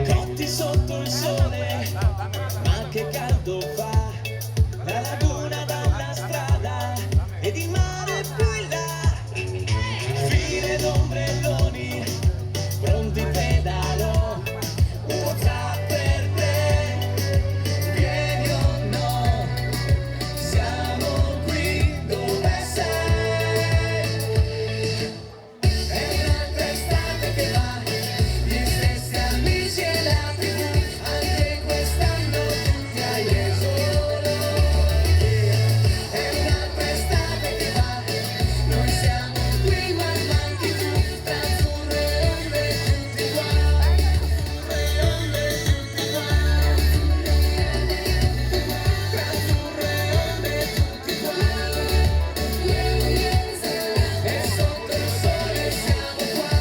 Cotti sotto il sole, ma che caldo fa, la laguna dalla strada ed il mare più in là, file d'ombrelloni, pronti pedalo, un WhatsApp per te, vieni o no, siamo qui dove sei, è un'altra estate che va, gli stessi amici e la TV, anche quest'anno tutti agli esori, è un'altra estate che va, noi siamo qui ma manchi tu, tra azzurre e onde tutti qua, azzurre e onde tutti qua, tra azzurre e onde tutti qua, e sotto il sole siamo qua.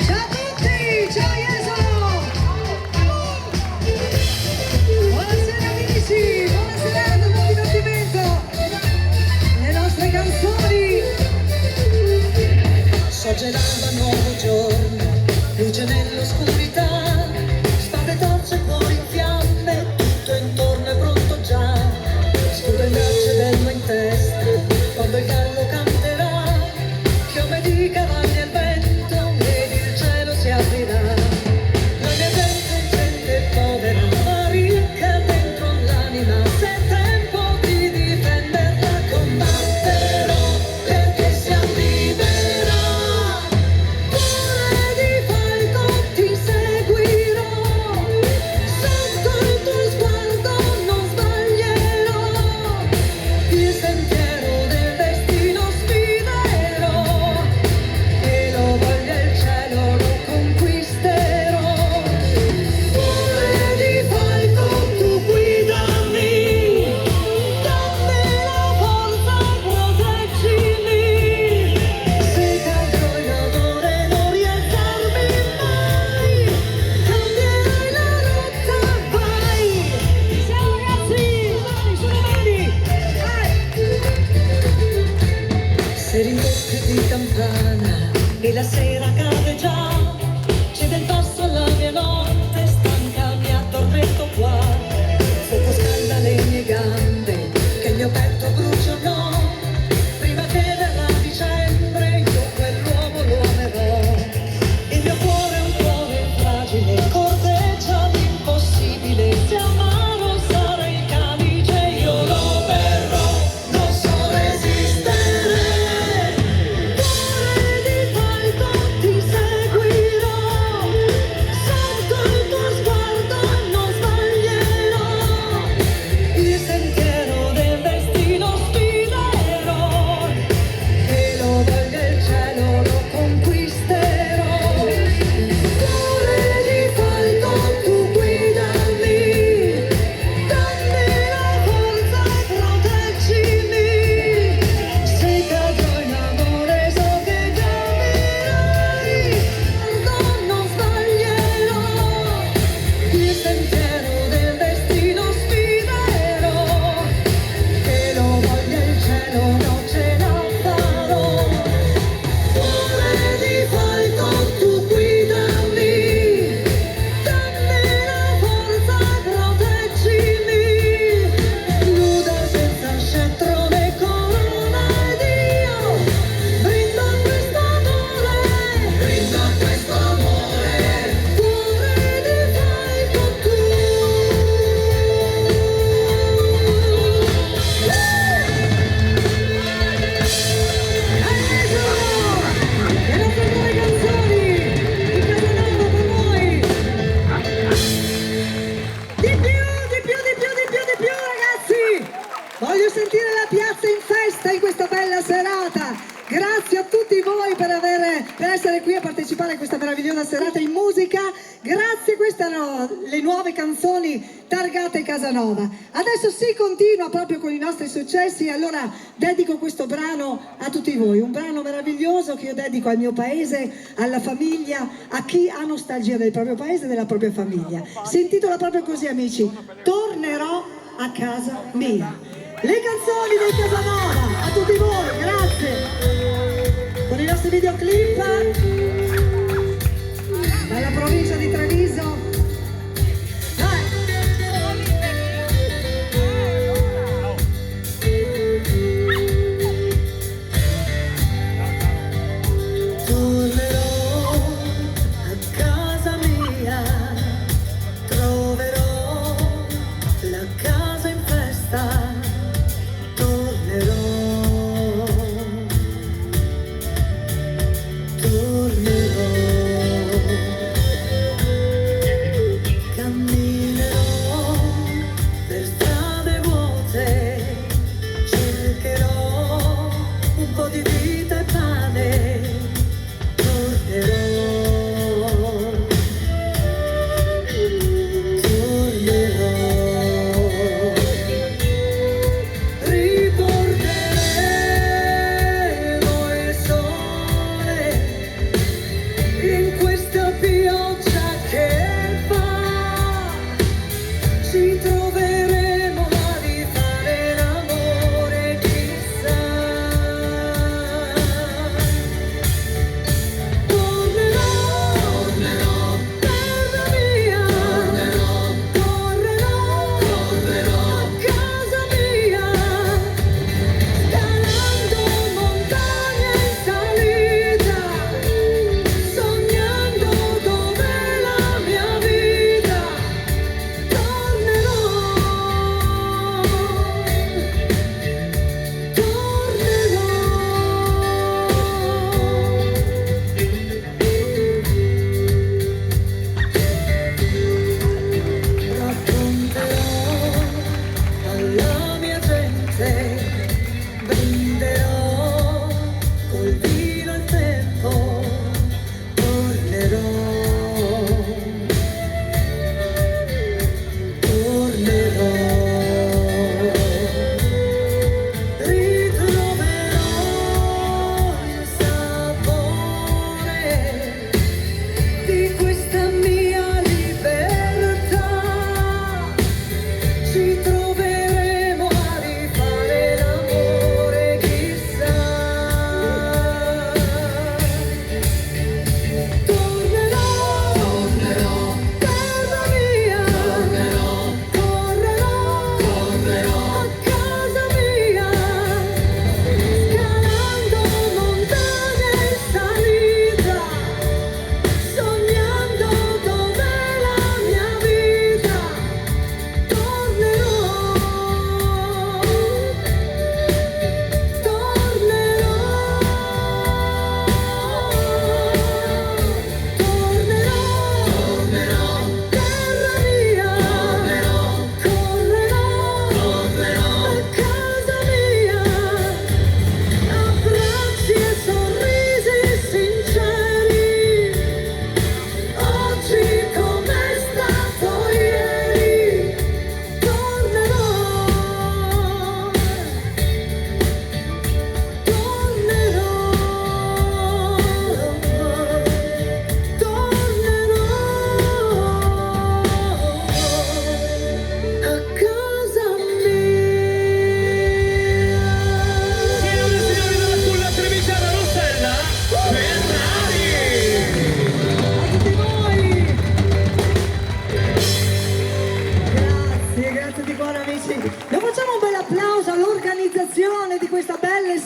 Ciao a tutti, ciao Jesolo! Buonasera amici, buona serata, buon divertimento! Le nostre canzoni! So gelava nuovo giorno, luce nell'oscurità, spade torce cuore in fiamme, tutto intorno è pronto già, scudo in braccio e bello in testa, quando il gallo canterà, chiome di cavalli al vento, ed il cielo si aprirà. La mia gente è gente povera, ma ricca dentro l'anima, se è tempo di difenderla combatterò, perché si arriverà. Cuore di falco ti seguirò, sotto il tuo sguardo non sbaglierò, il sentiero del destino sfiderò, e lo voglia il cielo lo conquisterò. Cuore di falco tu guidami, dammi la forza, proteggimi, se cadrò in amore non rialzarmi mai, cambierai la rotta, vai. Ciao ragazzi, sulle mani! Se rinfreschi di campana e la sera cade già, c'è del passo alla mia notte, stanca mi addormento qua, fuoco scalda le mie gambe, che il mio petto brucia o no, prima che verrà dicembre io quell'uomo lo amerò, il mio cuore è un cuore fragile, corteggia l'impossibile, se amaro sarà il calice io lo berrò, non so resistere. Cuore di falco ti seguirò, sotto il tuo sguardo non sbaglierò, il sentiero del destino sfiderò, e lo voglia il cielo lo conquisterò. Cuore di falco tu guidami, dammi la forza, proteggimi, se cadrò in amore so che cambierai, non sbaglierò, il sentiero del destino sfiderò, e lo voglia il cielo non ce la farò. Cuore di falco tu guidami, dammi la forza, proteggimi, nuda senza scettro né corona ed io brindo a questo amore, brindo a questo amore. Cuore di falco tu. Le nostre nuove canzoni di Casanova per voi! Di più ragazzi! Voglio sentire la piazza in festa in questa bella serata! Grazie a tutti voi per essere qui a partecipare a questa meravigliosa serata in musica. Grazie, queste erano le nuove canzoni targate Casanova. Adesso si continua proprio con i nostri successi, allora dedico questo brano a tutti voi, un brano meraviglioso che io dedico al mio paese, alla famiglia, a chi ha nostalgia del proprio paese e della propria famiglia. Si intitola proprio così, amici: Tornerò a casa mia. Le canzoni del Casanova, a tutti voi, grazie. Con i nostri videoclip dalla provincia di Treviso. Tornerò a casa mia, troverò la casa in festa, tornerò. Camminerò per strade vuote, cercherò un po' di vita e pane, tornerò. Riporteremo il sole in questa pioggia che fa, ci troveremo a rifare l'amore, chissà. Tornerò, terra mia, tornerò a casa mia, scalando montagne in salita, sognando dov'è la mia vita, tornerò, racconterò alla mia gente, brinderò col vino il tempo, tornerò, ritroverò il sapore di questa mia libertà, ci troveremo a rifare l'amore, chissà. Tornerò, terra mia, tornerò a casa mia, scalando montagne in salita, sognando dov'è la mia vita, tornerò, terra mia, correrò a casa mia, abbracci e sorrisi sinceri, oggi com'è stato ieri, tornerò, a casa mia. Signore e signori, dalla culla trevigiana Rossella Ferrari! A tutti voi! Grazie di cuore, amici. Lo facciamo un bel applauso all'organizzazione di queste belle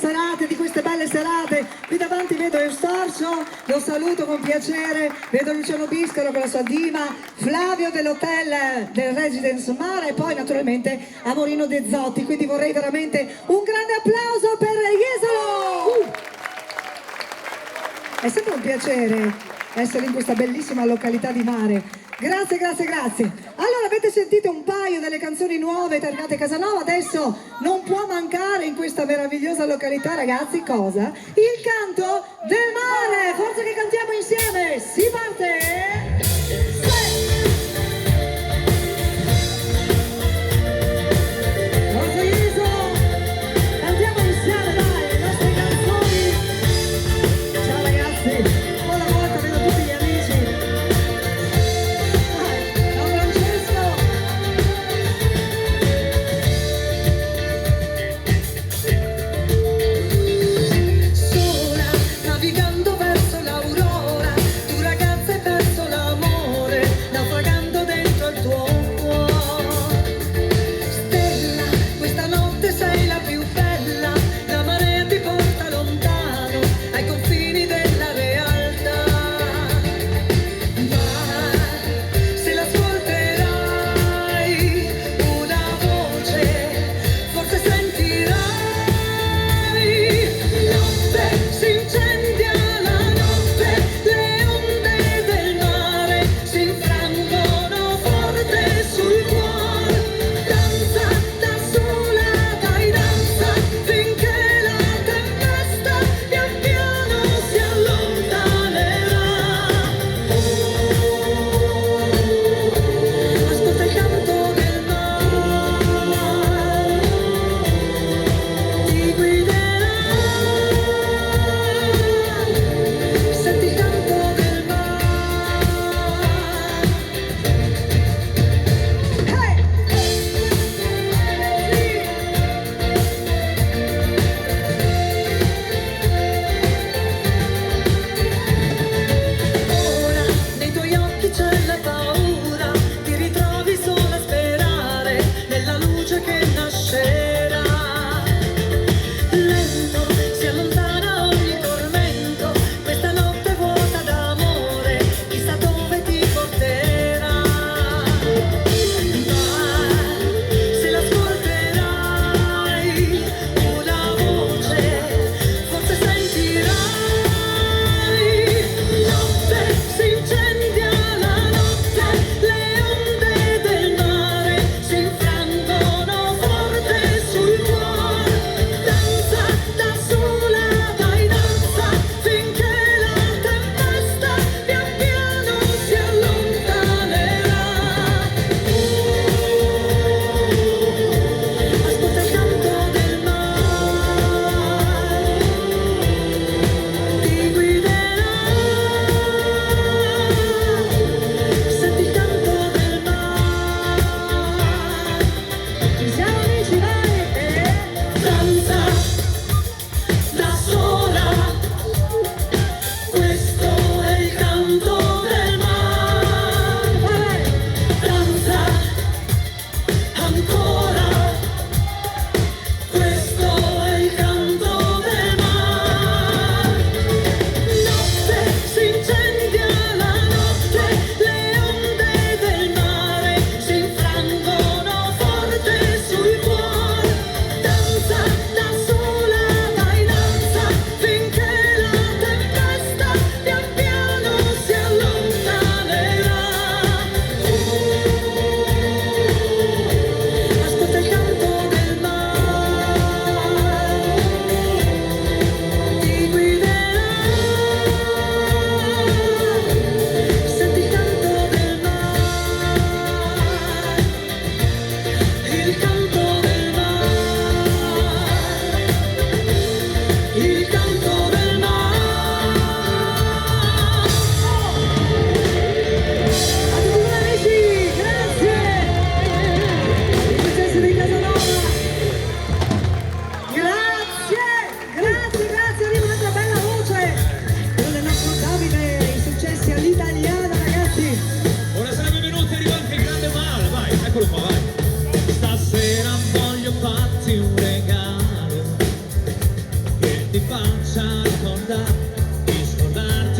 serate. Qui davanti vedo Eustorcio, lo saluto con piacere, vedo Luciano Biscaro con la sua diva, Flavio dell'hotel del Residence Mare e poi naturalmente Amorino De Zotti, quindi vorrei veramente un grande applauso per Jesolo! È sempre un piacere essere in questa bellissima località di mare. Grazie. Allora, avete sentito un paio delle canzoni nuove targate Casanova, adesso non può mancare in questa meravigliosa località, ragazzi, cosa? Il canto del mare! Forza che cantiamo insieme! Si parte!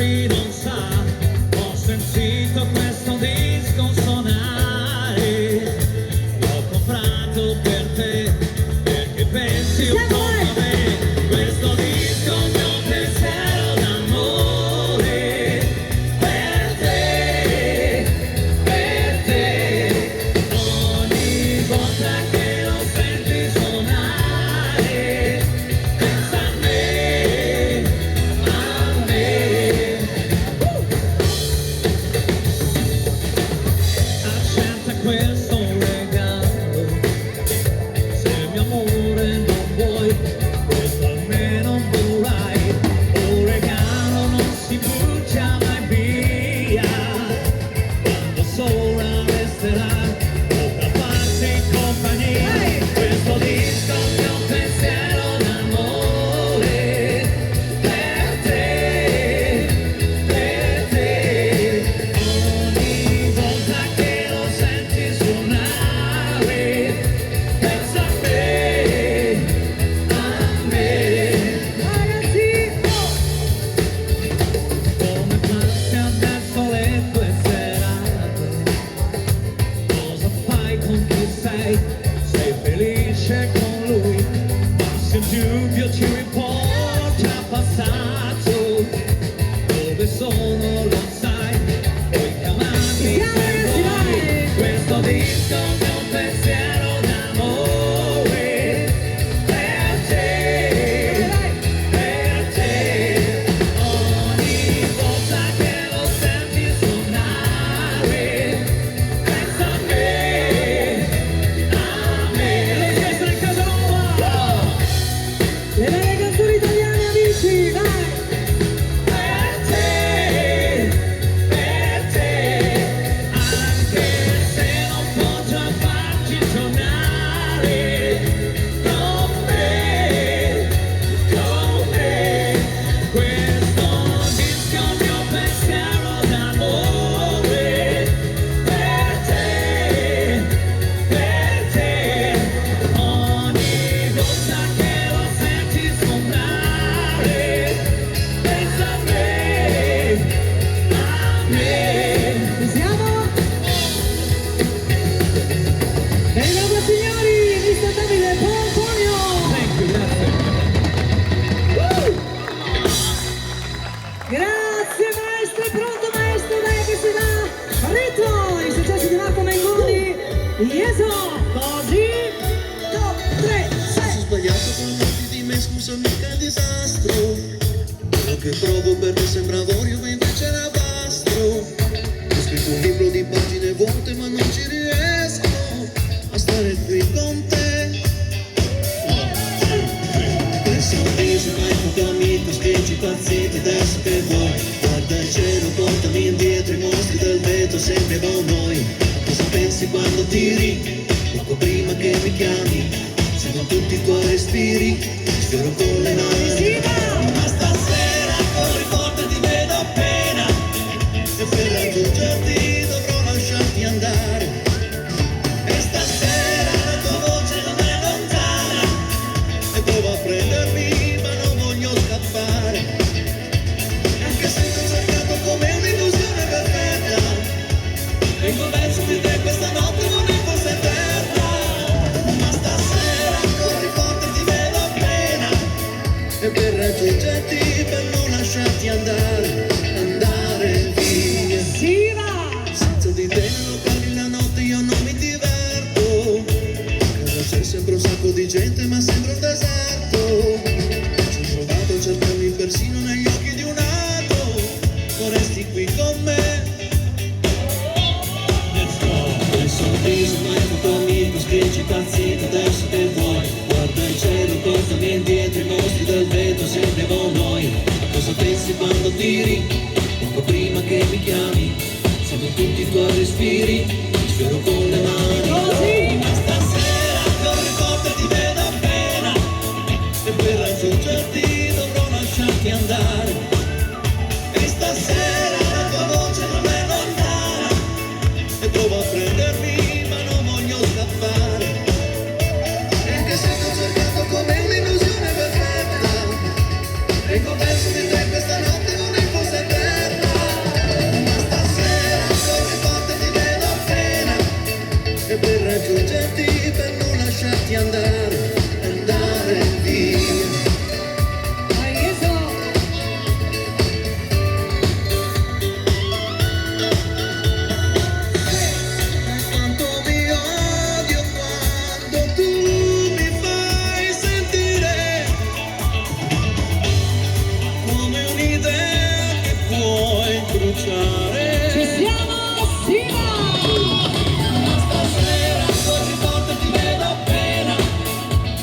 molti non sa, ho sentito questo disco suonare, l'ho comprato per te, perché pensi un po' a me, questo disco è un mio pensiero d'amore, per te, ogni volta che lo senti suonare, pensa a me, a me. Accetta questo regalo, se il mio amore non vuoi, questo almeno vorrai, un regalo non si brucia mai via, quando sola resterà, potrà farsi compagnia, questo disco è un mio pensiero d'amore, per te, ogni volta che lo senti suonare, pensa a me, a me. Ragazzi, Come passi adesso le tue serate? Cosa fai con chi sei? Sei felice con lui? Ma se il dubbio ci riporta al passato, dove sono lo sai? Puoi chiamarmi se vuoi. Questo disco è un mio pensiero d'amore, per te, ogni volta che lo senti suonare, pensa a me, a me. Lo chiesto in Casanova, le belle canzoni italiane, amici, vai! per te, anche se non posso farci suonare, con me, questo disco è un mio pensiero d'amore, per te, ogni volta che lo senti suonare, pensa a me, a me. Ci siamo? E allora signori, mister Davide Pomponio! Grazie maestro, è pronto maestro, dai che si dà ritmo! I successi di Marco Mengoni, Yeso, così, 2, 3, Sono sbagliato con molti di me, scusa mica è disastro. Quello che provo per te sembra avorio, ma invece era bastro. Ho scritto un libro di pagine vuote, ma non ci riesco a stare qui con te. Quel sorriso che hai fatto amico, spingi impazzito adesso che vuoi. Guarda il cielo, portami indietro, i mostri del vetro sembrano noi. Cosa pensi quando tiri? Poco prima che mi chiami, sento tutti i tuoi respiri, ti sfioro con le mani. Ma stasera corri forte, ti vedo appena, e per raggiungerti dovrò lasciarti andare. E stasera la tua voce non è lontana, e prova a prendermi, ma non voglio scappare. Anche se ti ho cercato come un'illusione perfetta, vengo verso di te questa notte non è forse eterna. Ma stasera corri forte, ti vedo appena, e per raggiungerti, per non lasciarti andare, andare via. si va! Senza di te non parli la notte, io non mi diverto. A casa c'è sempre un sacco di gente, ma sembra un deserto. Ci ho provato a cercarmi persino negli occhi di un altro. Vorresti qui con me? Quel sorriso mai fatto amico, spingi impazzito adesso che vuoi. Guarda il cielo, portami indietro, i mostri del vetro sembrano noi. Cosa pensi quando tiri? Poco prima che mi chiami, sento tutti i tuoi respiri, ti sfioro con le mani. Così! Ma stasera corri forte, ti vedo appena, e per raggiungerti dovrò lasciarti andare. E stasera la tua voce non è lontana, e provo a prendermi, ma non voglio scappare. E anche se ti ho cercato come un'illusione perfetta, vengo verso di te questa notte non è forse eterna. bruciare. Ci siamo, Sina! Ma stasera così forte ti vedo appena,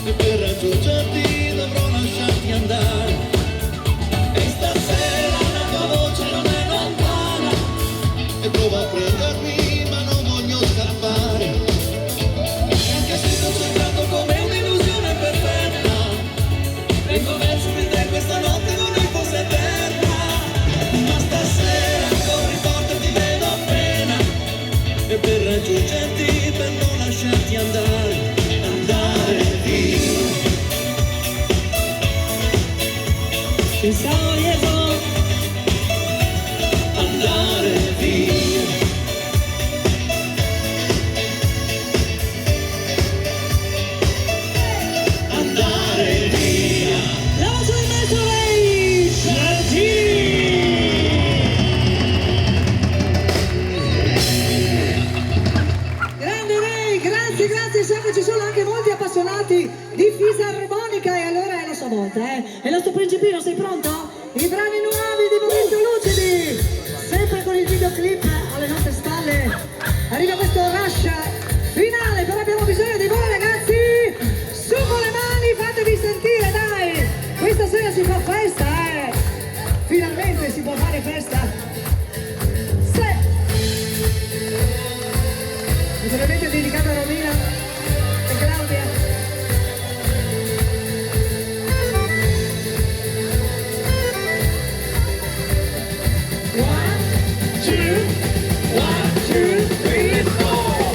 e per raggiungerti dovrò lasciarti andare. E stasera la tua voce non è lontana, e prova a prendermi ma non voglio scappare. E anche se sto cercando come un'illusione perfetta, vengo verso di te questa notte vorrei fosse eterna. Ma stasera corri forte ti vedo appena, e per raggiungerti, per non lasciarti andare, andare via. Ci siamo, Ieso! Andare via. Andare via. La voce del maestro Ray Santini! Grande Ray, grazie, grazie, so che ci sono anche molti appassionati di fisarmonica e allora è la sua volta, eh? E il nostro principino, sei pronto? I brani nuovi di Momento Lucidi, sempre con il videoclip alle nostre spalle, arriva questo rush finale, però abbiamo bisogno di voi ragazzi, su con le mani, fatevi sentire dai, questa sera si fa festa, finalmente si può fare festa. Se naturalmente dedicata a Romina e Claudia. One, two, three, four.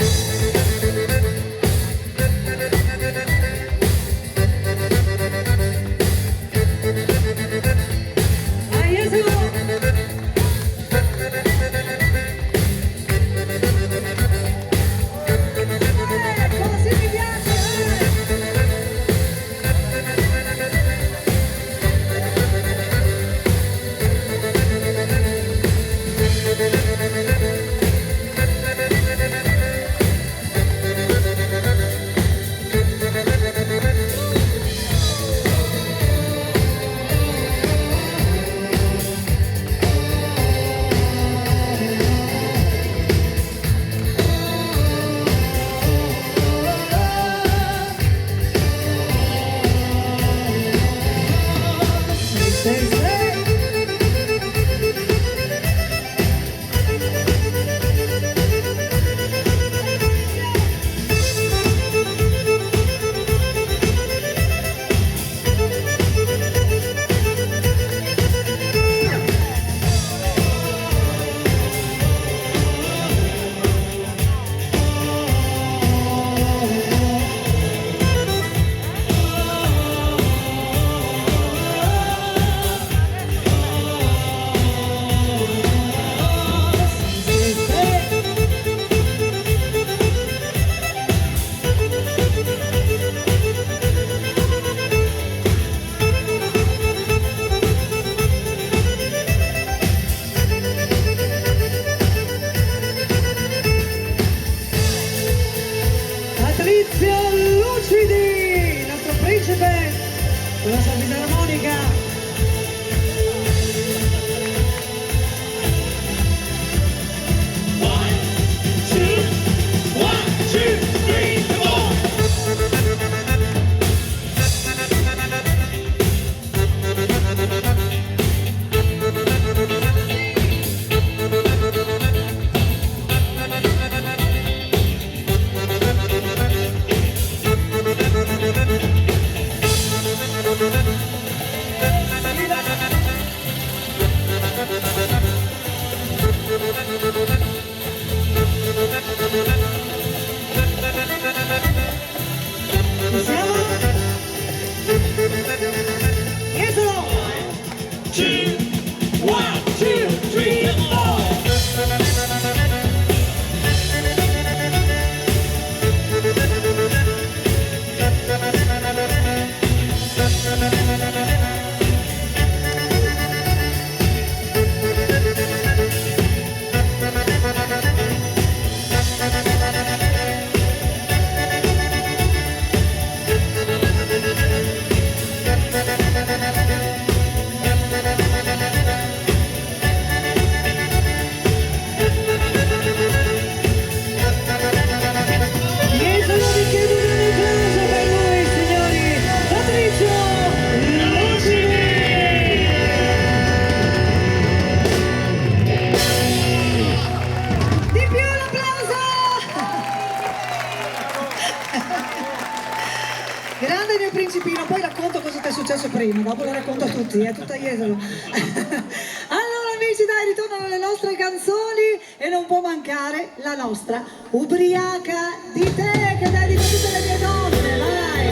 prima, dopo lo racconto a tutti, è tutta Jesolo. Allora amici, dai, ritornano le nostre canzoni e non può mancare la nostra Ubriaca di te, che dedico a tutte le mie donne, vai,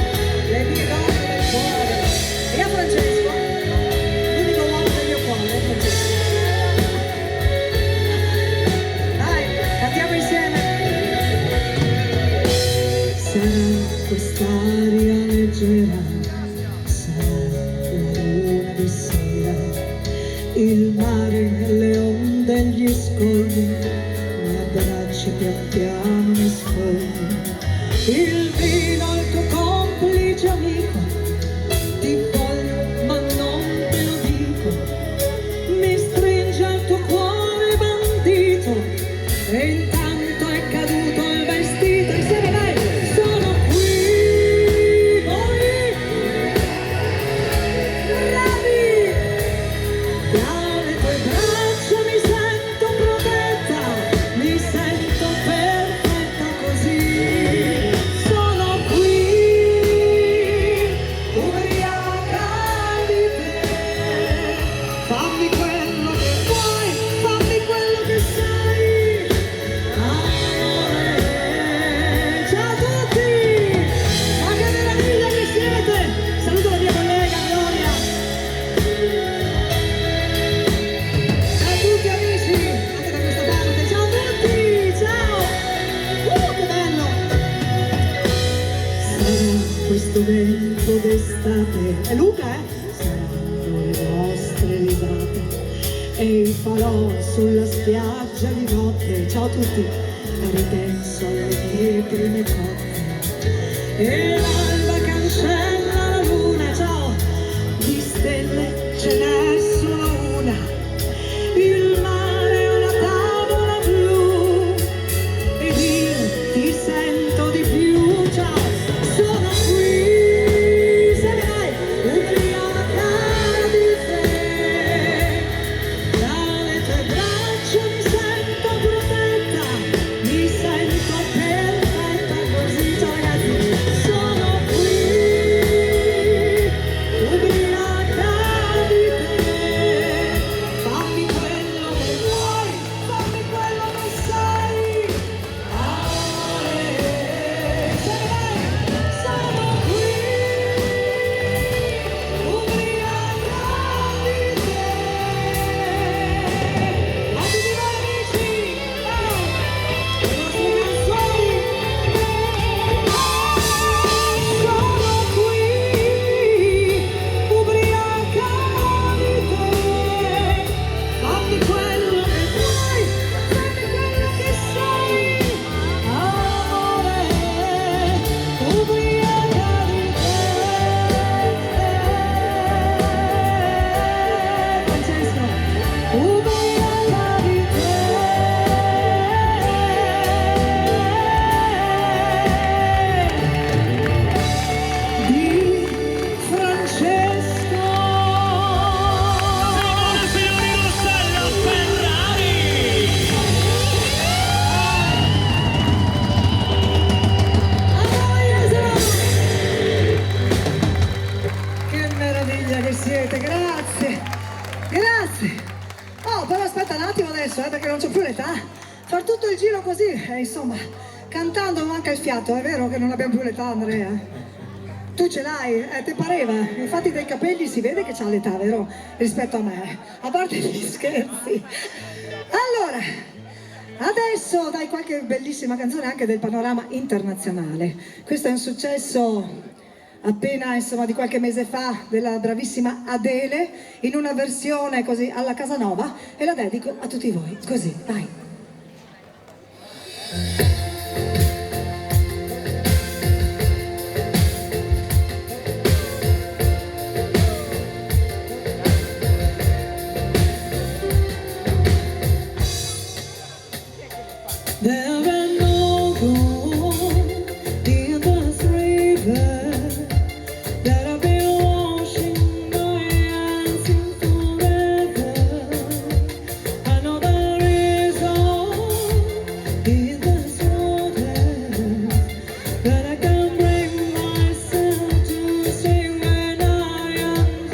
le mie donne del cuore. E a Francesco, l'unico uomo del mio cuore, è Francesco. Dai, cantiamo insieme. Sarà quest'aria leggera, la luna di sera, il mare, le onde, gli scogli, mi abbracci pian piano, mi sfogli, il vino, il tuo complice amico, ti voglio ma non te lo dico, mi stringe al tuo cuore bandito, e intanto è caduto il vestito, insieme dai, sono qui, voi, bravi, dalle tue braccia mi sento protetta, mi sento perfetta così, sono qui, ubriaca di te, fammi quello che vuoi, fammi quello che sai, amore. Ciao a tutti, ma che meraviglia che siete, saluto la mia collega Gloria. Ciao a tutti amici, anche da questa parte, ciao a tutti, ciao! Che bello! Sarà questo vento d'estate, è Luca, saranno le vostre risate, e il falò sulla spiaggia di notte, ciao a tutti, ripenso alle mie prime cotte, e l'alba cancella la luna, ciao, di stelle ce n'è solo una, il mare è una tavola blu, ed io ti sento di più, ciao, sono qui, se ne vai, ubriaca di te, dalle tue braccia mi sento protetta, mi sento perfetta così, ciao ragazzi, sono qui, ubriaca di te, fammi quello che vuoi, fammi quello che sai, amore, se ne vai, sono qui, ubriaca di te, a tutti voi amici, le nostre canzoni, sono qui, ubriaca di te, fammi quello che vuoi, fammi quello che sai, amore, ubriaca di te, Francesco, ubriaca di Francesco. Signori Rossella Ferrari! Che meraviglia che siete, grazie, grazie. Oh, però aspetta un attimo adesso, perché non c'ho più l'età. Far tutto il giro così, insomma, cantando manca il fiato, è vero che non abbiamo più l'età, Andrea? Tu ce l'hai, ti pareva? Infatti dai capelli si vede che c'ha l'età, vero? Rispetto a me, a parte gli scherzi. Allora, adesso dai qualche bellissima canzone anche del panorama internazionale. Questo è un successo appena, insomma, di qualche mese fa, della bravissima Adele, in una versione così alla Casanova, e la dedico a tutti voi, così, vai. There are no gold in this river that I've been washing my hands in forever. I know there is hope in this water, but I can't bring myself to say when I am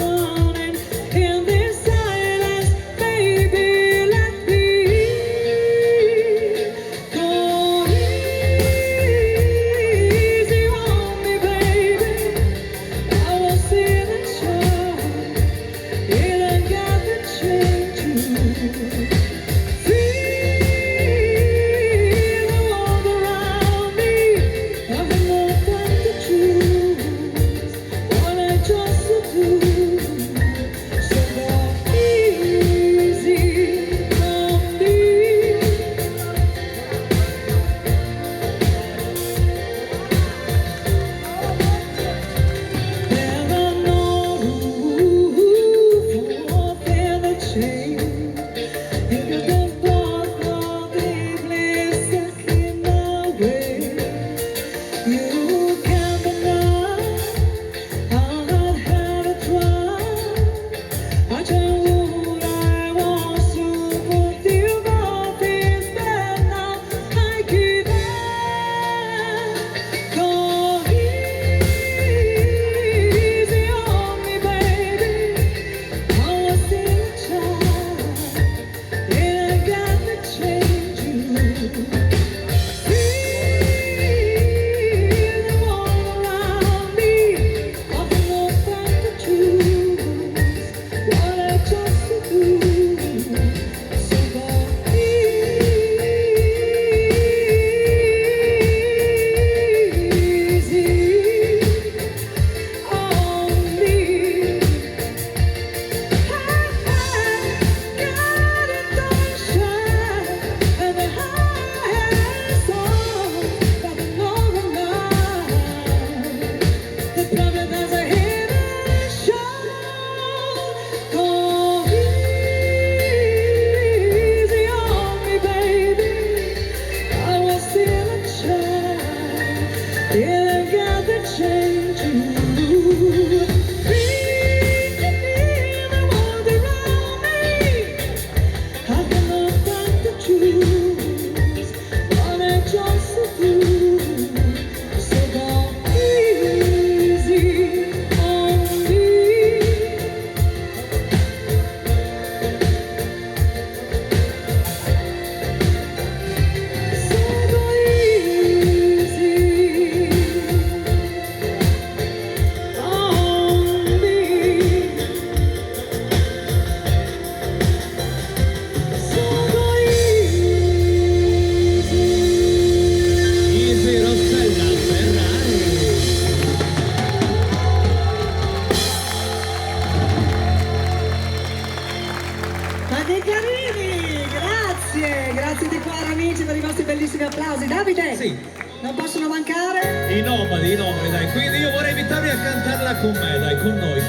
Grazie di cuore amici per i vostri bellissimi applausi. Davide, Sì. non possono mancare. I nomadi, dai. Quindi io vorrei invitarvi a cantarla con me, dai, con noi.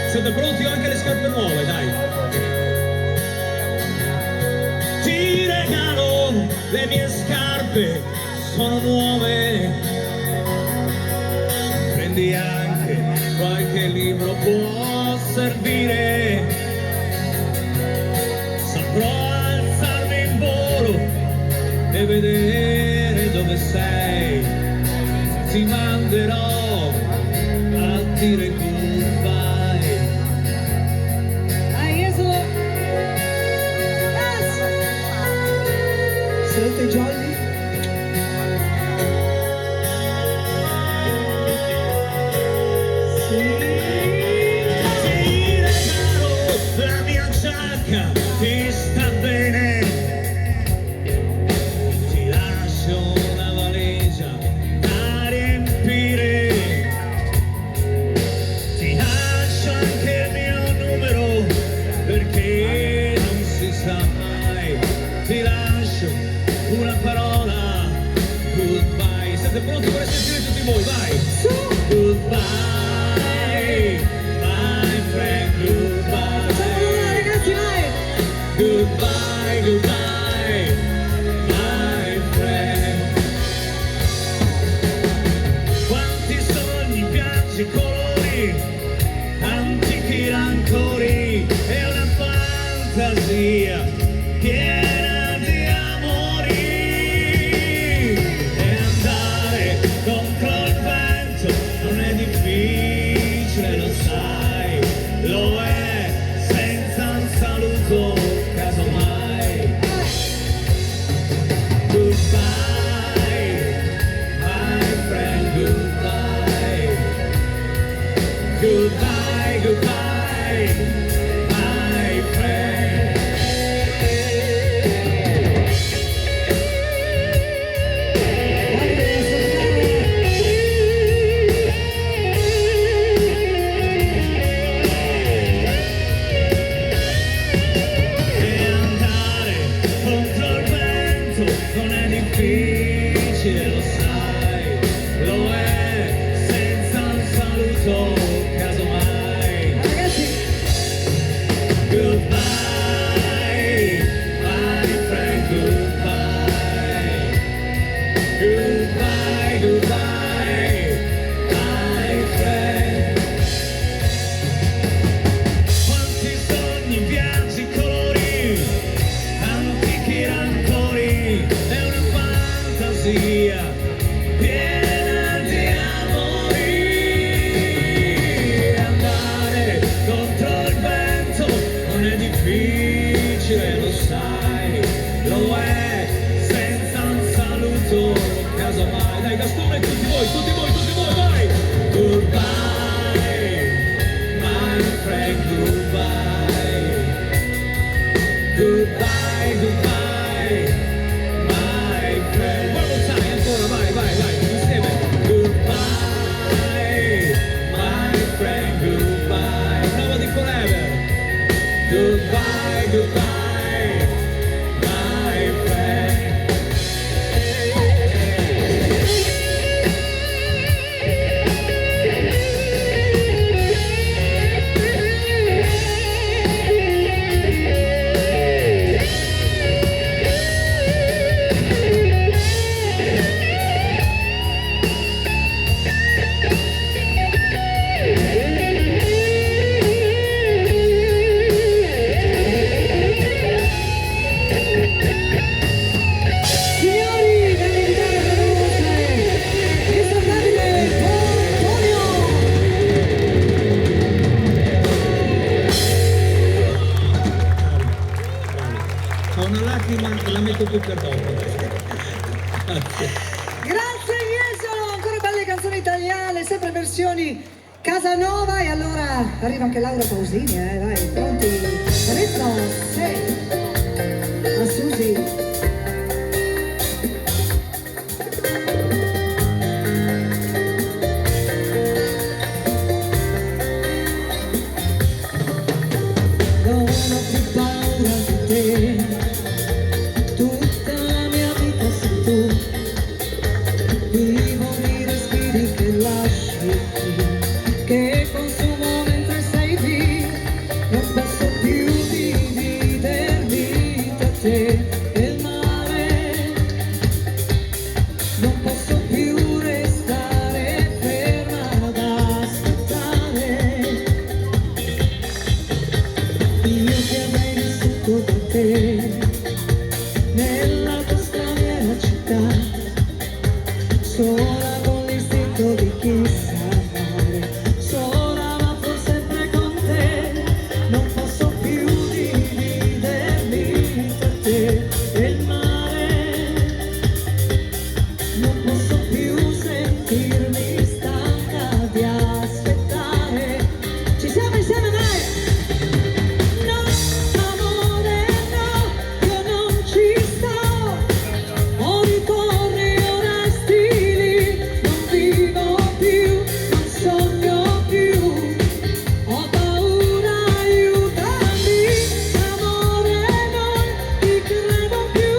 Siete pronti? Ho anche le scarpe nuove, dai. Ti regalo le mie scarpe, sono nuove. Prendi anche qualche libro, può servire. Saprò alzarmi in volo e vedere dove sei. Ti manderò a dire goodbye. Dai, Esolo. Saluto i Jolly. Ti regalo la mia giacca, ti sta bene. Ti lascio una valigia da riempire. Ti lascio anche il mio numero, perché non si sa mai. Ti lascio una parola, goodbye. Siete pronti per sentire tutti voi? Vai! Goodbye, my friend, goodbye. Ragazzi, vai. Goodbye, my friend. Quanti sogni, viaggi, colori, antichi rancori, è una fantasia piena di amori. E andare contro il vento non è difficile, lo sai, lo è senza un saluto, casomai. Goodbye, my friend, goodbye. Goodbye, my friend. E andare contro il vento non è difficile, lo sai, lo è senza un saluto, casomai. Ragazzi, Goodbye, my friend, goodbye. Goodbye, my friend. Quanti sogni, viaggi, colori, antichi rancori, è una fantasia piena di amori. Andare contro il vento non è difficile, lo sai, lo è senza un saluto, casomai. Dai, Gastone, tutti voi, vai! Goodbye, my friend, goodbye. Goodbye, my friend. One more time, ancora, vai, insieme. Goodbye, my friend, goodbye. Nobody forever. Goodbye, my friend. signori, devo invitare per voce Mr. Davide Pomponio. Ho una lacrima e la metto più per dopo. Grazie. Grazie Jesolo, ancora belle canzoni italiane, sempre versioni Casanova. E allora arriva anche Laura Pausini, vai, pronti? Ritmo, sì. A Susi. Non ho più paura che avrei vissuto da te nella tua straniera città, sola con l'istinto di chi sa amare, sola ma pur sempre con te, non posso più dividermi tra te e il mare, non posso più sentirmi stanca di aspettare. Ci siamo insieme, dai! No, amore, no, io non ci sto. Ho ritorni, ho resti lì, non vivo più, non sogno più. Ho paura, aiutami, amore, non ti credo più.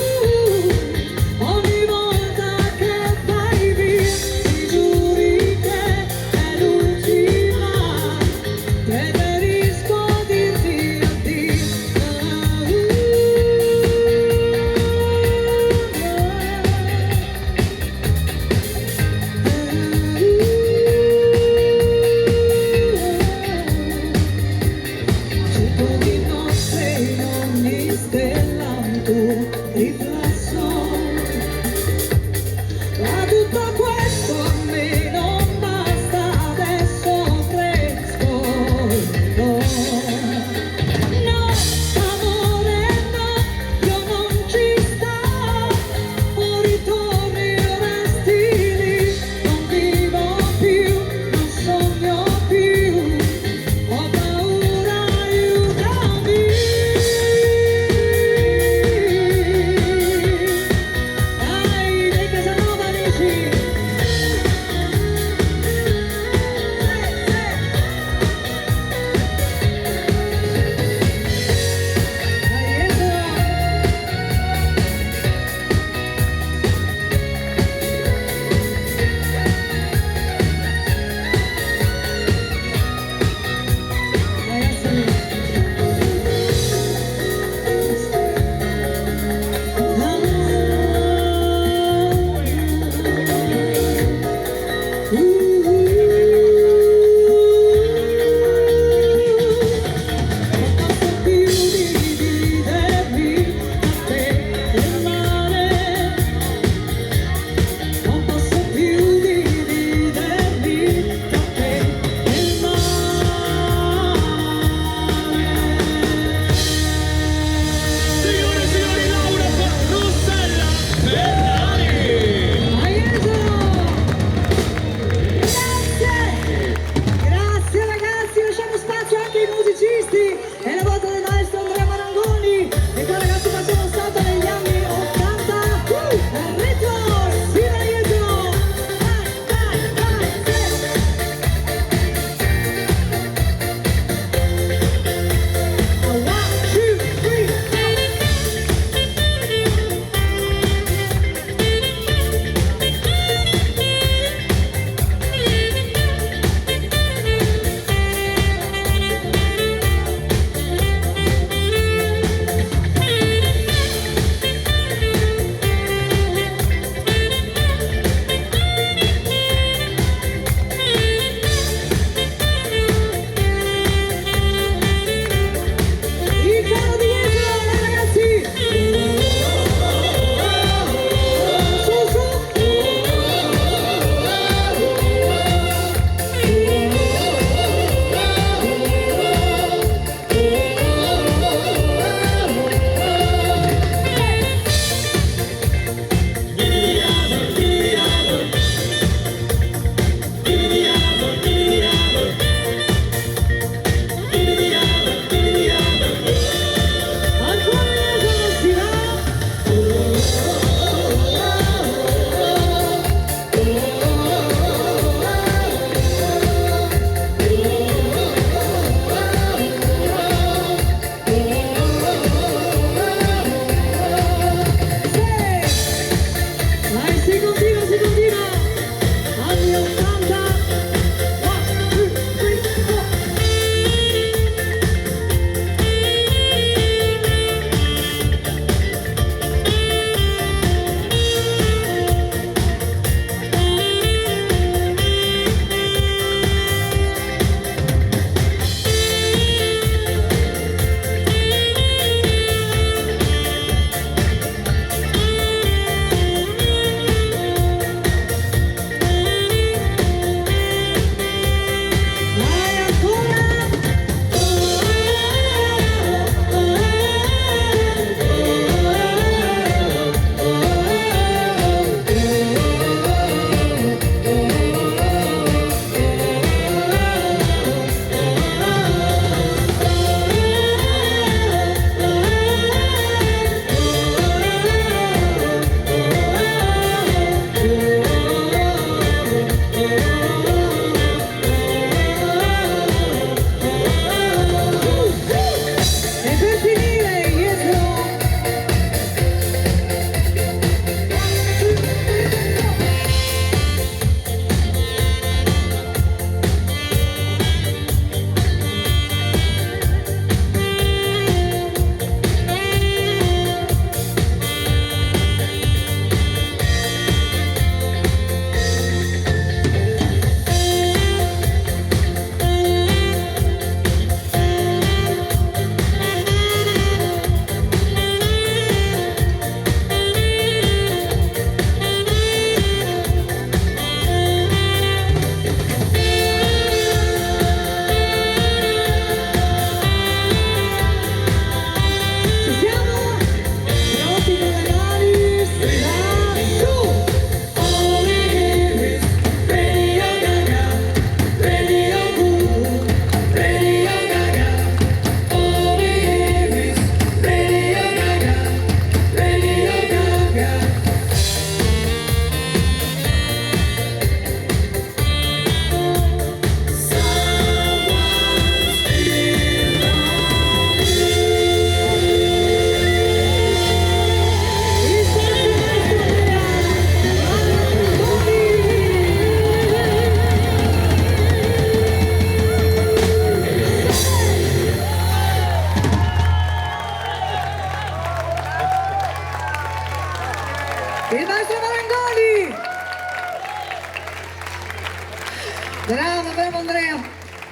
Ogni volta che vai via, ti giuri che è l'ultima. Preferisco dirti addio. Cerco di notte in ogni stella un tuo riflesso. Ma tutto questo a me non basta, adesso cresco. No, amore, no, io non ci sto. Ho ritorni, ho resti lì, non vivo più, non sogno più. Ho paura, aiutami.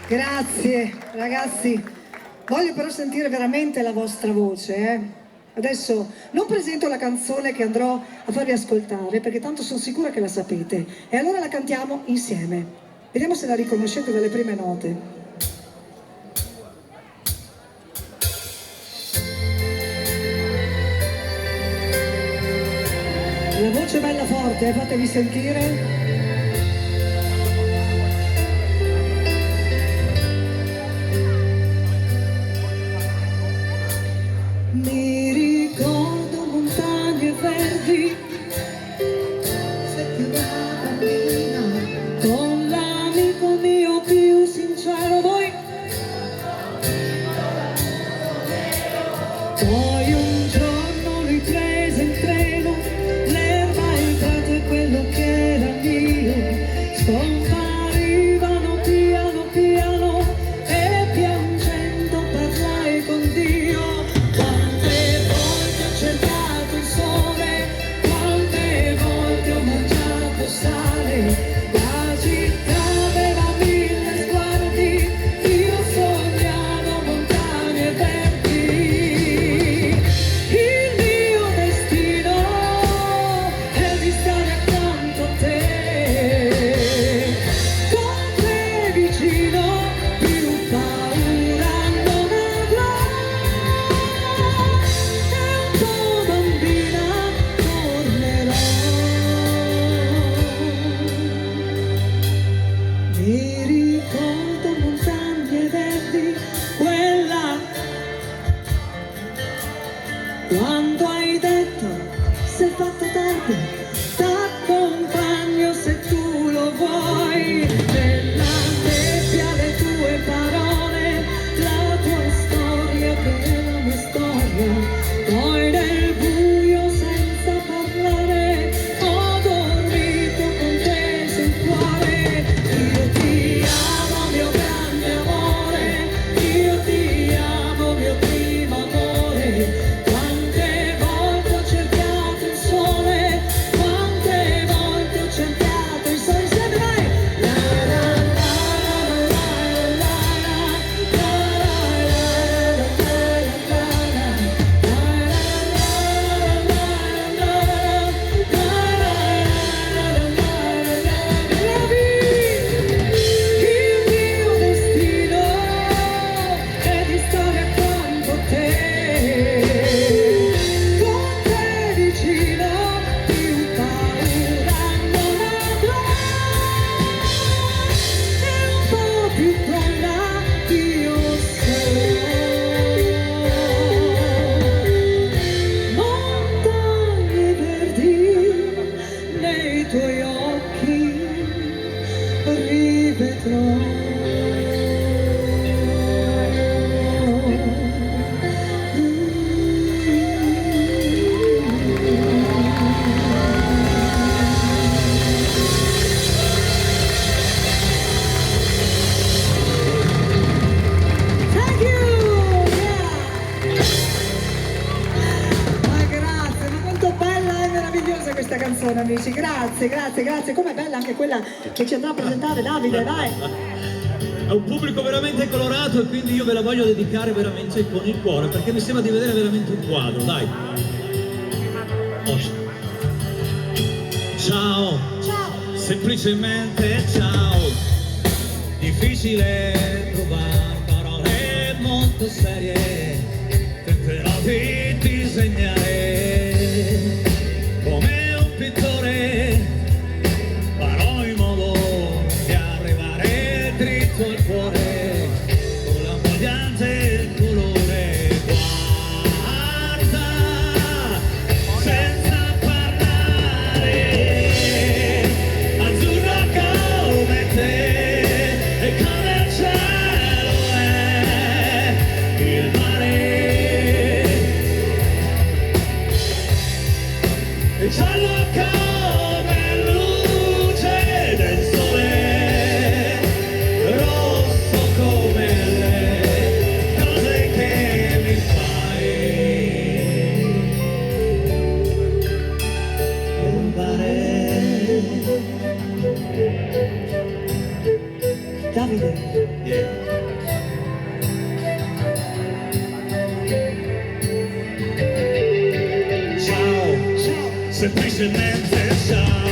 Grazie ragazzi, voglio però sentire veramente la vostra voce. Adesso non presento la canzone che andrò a farvi ascoltare perché tanto sono sicura che la sapete e allora la cantiamo insieme. Vediamo se la riconoscete dalle prime note. La voce è bella forte, fatevi sentire. Mi ricordo montagne verdi, con l'amico mio più sincero voi. Poi un giorno lui prese il treno, l'erba e il prato e quello che era mio scomparivano piano piano e piangendo parlai con Dio. Quante volte ho cercato il sole, quante volte ho mangiato sale, la città aveva mille sguardi, io sognavo montagne verdi. Il mio destino è di stare accanto a te, con te vicino, più paura non avrò. E un po' bambina tornerò. Mi ricordo montagne verdi, quella quando hai detto sei fatto tardi, t'accompagno se tu lo vuoi. Nella nebbia le tue parole, la tua storia che è la mia storia. Poi nel buio senza parlare ho dormito con te sul cuore. Io ti amo mio grande amore, io ti amo mio primo amore. Quante volte ho cercato il sole, quante volte ho cercato il sole, insieme vai! La la la la la la il mio destino è di stare accanto a te, con te vicino, più paura non avrò. E un po' più donna io sono. Montagne verdi nei tuoi occhi rivedrò. Thank you! Yeah! Ma grazie, ma quanto bella e meravigliosa questa canzone, amici. Grazie, grazie, grazie. Com'è bella anche quella che ci andrà a presentare Davide, vai! È un pubblico veramente colorato e quindi io ve la voglio dedicare veramente con il cuore perché mi sembra di vedere veramente un quadro, dai. Oh. Ciao, Ciao! semplicemente ciao. Difficile trovare parole molto serie, tenterò di disegnare come un pittore, farò in modo di arrivare dritto al cuore con la mogliante e il colore. Guarda senza parlare, azzurro come te e come il cielo è il mare semplicemente ciao.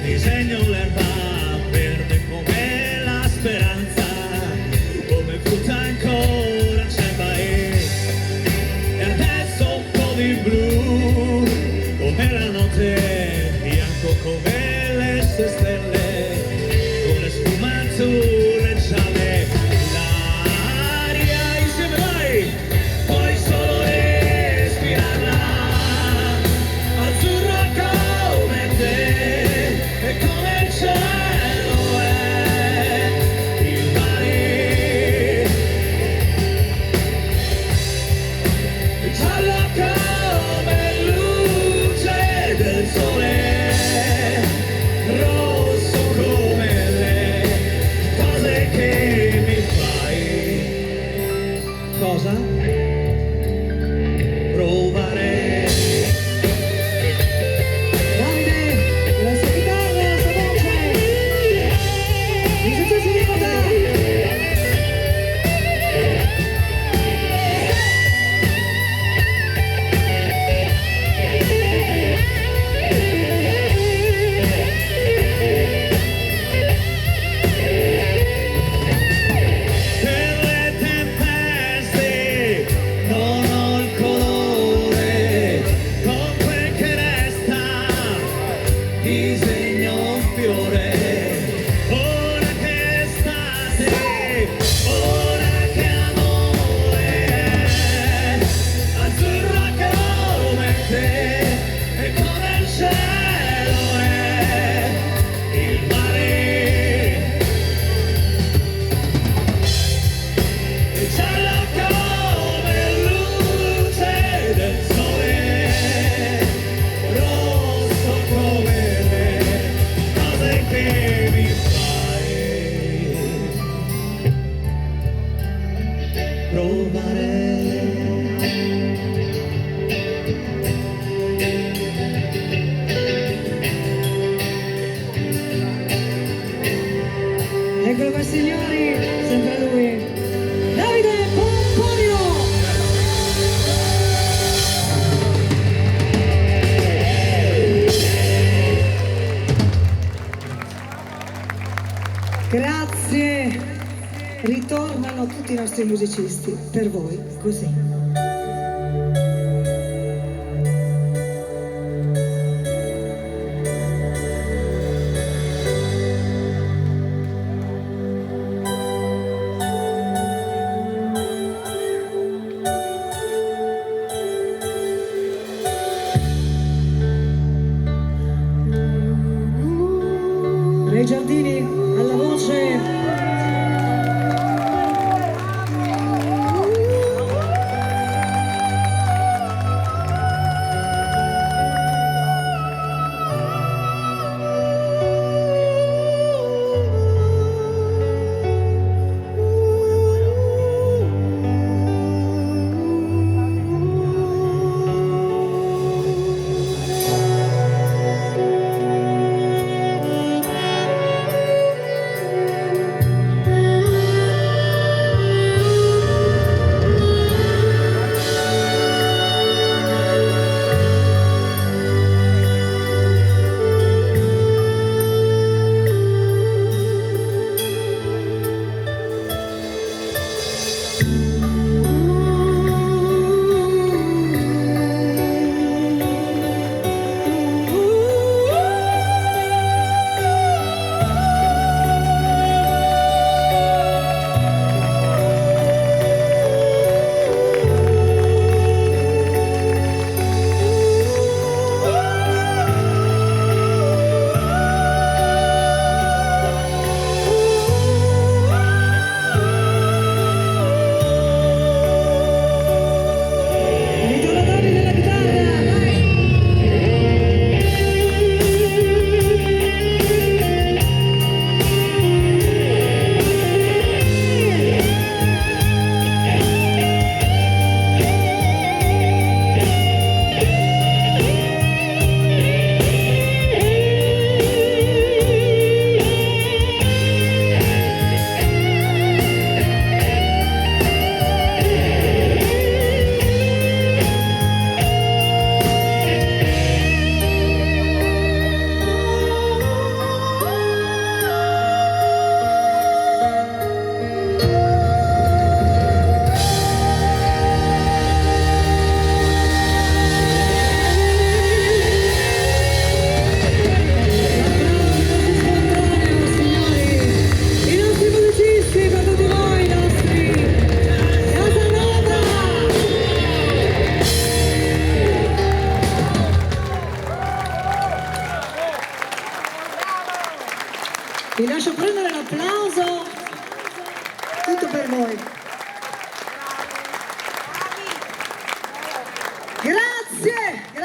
Disegno l'erba verde come la speranza, come frutta ancora c'è e adesso un po' di blu, come la notte, bianco come le sue stelle, con le sfumature gialle, l'aria insieme vai, puoi solo respirarla, azzurra come te, e come il cielo è il mare, giallo come luce del sole, rosso come le cose che mi fai. Cosa? Provare. Davide, la sua chitarra, la sua voce, i successi di moda. Per le tempeste non ho il colore, con quel che resta disegno un fiore. Ora che estate, ora che amore è, azzurra come te, e come il cielo è il mare. Giallo come luce del sole, rosso come le cose che mi fai provare. Eccolo qua signori, sempre lui, Davide Pomponio. Grazie, ritornano tutti i nostri musicisti per voi, così. Ray Giardini alla voce.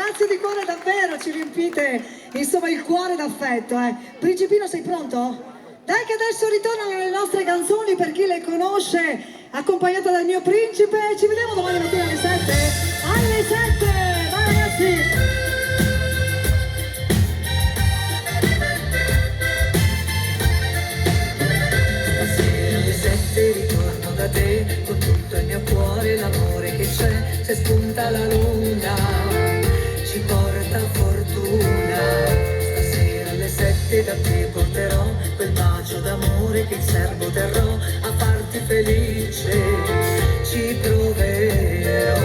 grazie di cuore davvero, ci riempite insomma il cuore d'affetto. Principino, sei pronto? Dai che adesso ritornano le nostre canzoni per chi le conosce, accompagnata dal mio principe. Ci vediamo domani mattina alle 7. Alle 7, vai ragazzi! Ritorno da te con tutto il mio cuore, l'amore che c'è, se spunta la luna ci porta fortuna. Stasera alle 7 da te porterò quel bacio d'amore che il serbo terrò a farti felice. Ci troverò,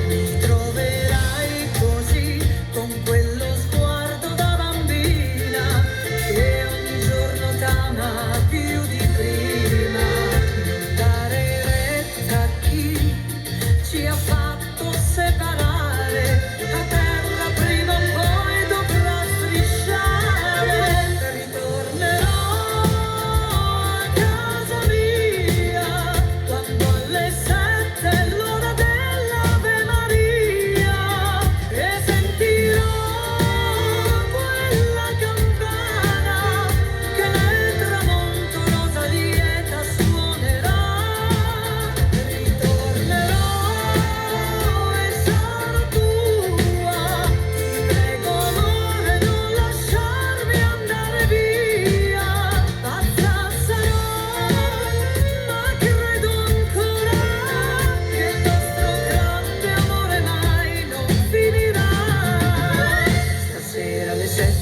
mi troverai così con quello sguardo da bambina che ogni giorno t'ama più di prima. Ci ha fatto separare, a terra prima o poi dovrà strisciare. Ritornerò a casa mia quando alle 7 è l'ora dell'Ave Maria e sentirò quella campana che nel tramonto rosa lieta suonerà.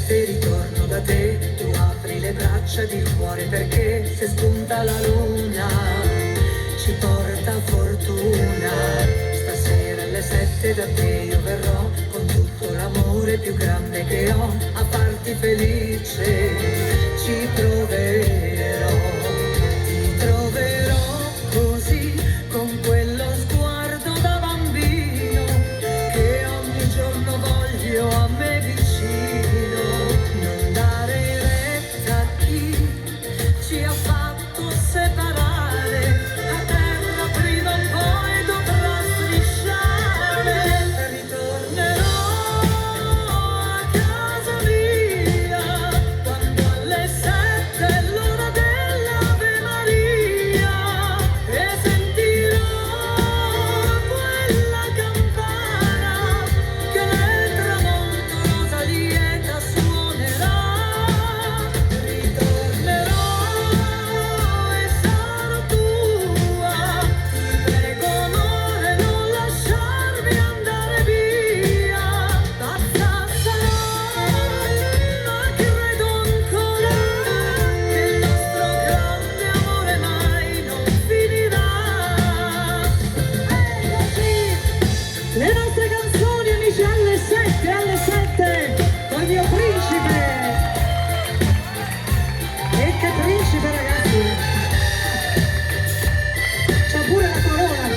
Ritorno da te, tu apri le braccia di cuore perché se spunta la luna ci porta fortuna. Stasera alle 7 da te io verrò con tutto l'amore più grande che ho a farti felice. Ci troverò, ti troverò così con quello sguardo da bambino che ogni giorno voglio a me vicino. Ci ha fatto separare, a terra prima o poi dovrà strisciare. Ritornerò a casa mia quando alle 7 è l'ora dell'Ave Maria e sentirò quella campana che nel tramonto rosa lieta suonerà. Le nostre canzoni, amici, alle 7, con il mio principe. E che principe, ragazzi! C'ha pure la corona.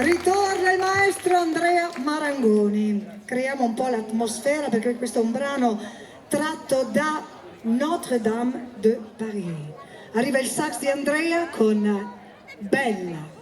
Ritorna il maestro Andrea Marangoni. Creiamo un po' l'atmosfera perché questo è un brano tratto da Notre-Dame de Paris. Arriva il sax di Andrea con Bella.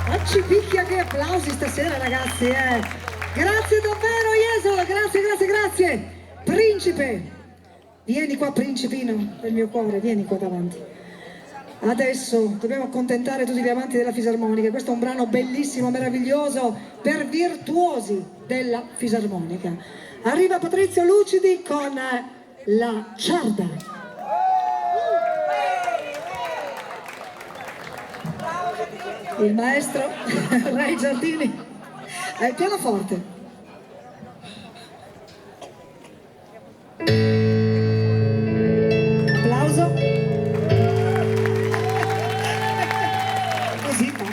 Ma ci picchia che applausi stasera ragazzi, eh! Grazie davvero Jesolo, grazie, grazie, grazie! Principe! Vieni qua principino del mio cuore, vieni qua davanti. Adesso dobbiamo accontentare tutti gli amanti della fisarmonica. Questo è un brano bellissimo, meraviglioso per virtuosi della fisarmonica. Arriva Patrizio Lucidi con la ciarda. Il maestro Ray Giardini al pianoforte. Applauso. Così fa.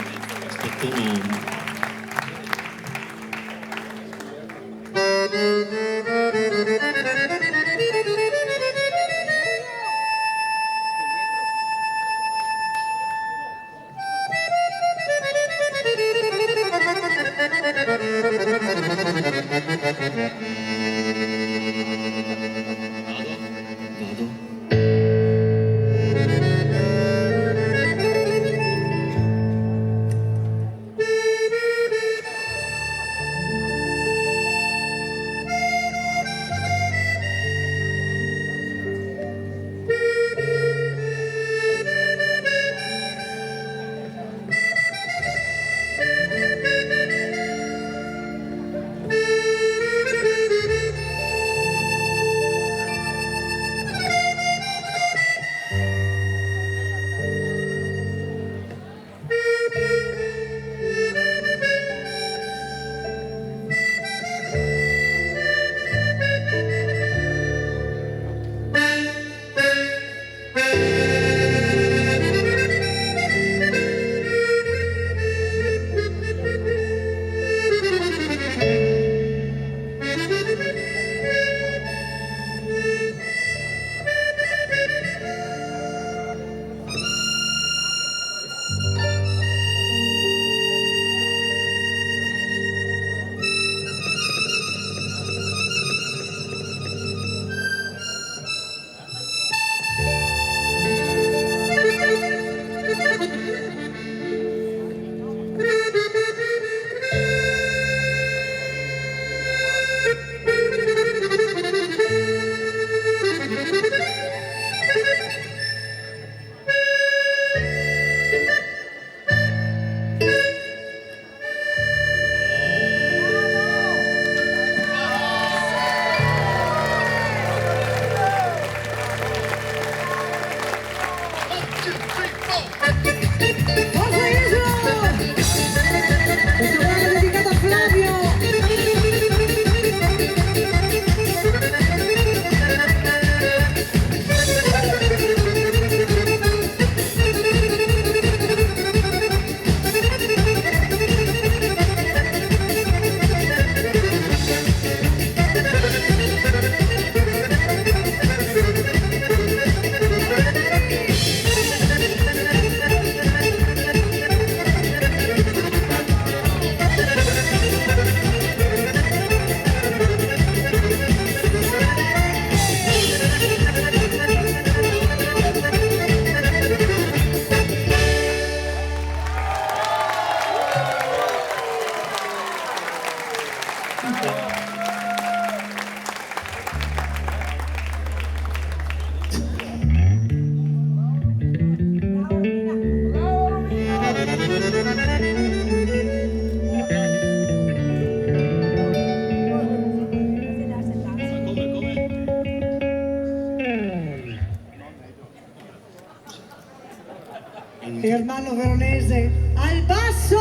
Ermanno Veronese al basso!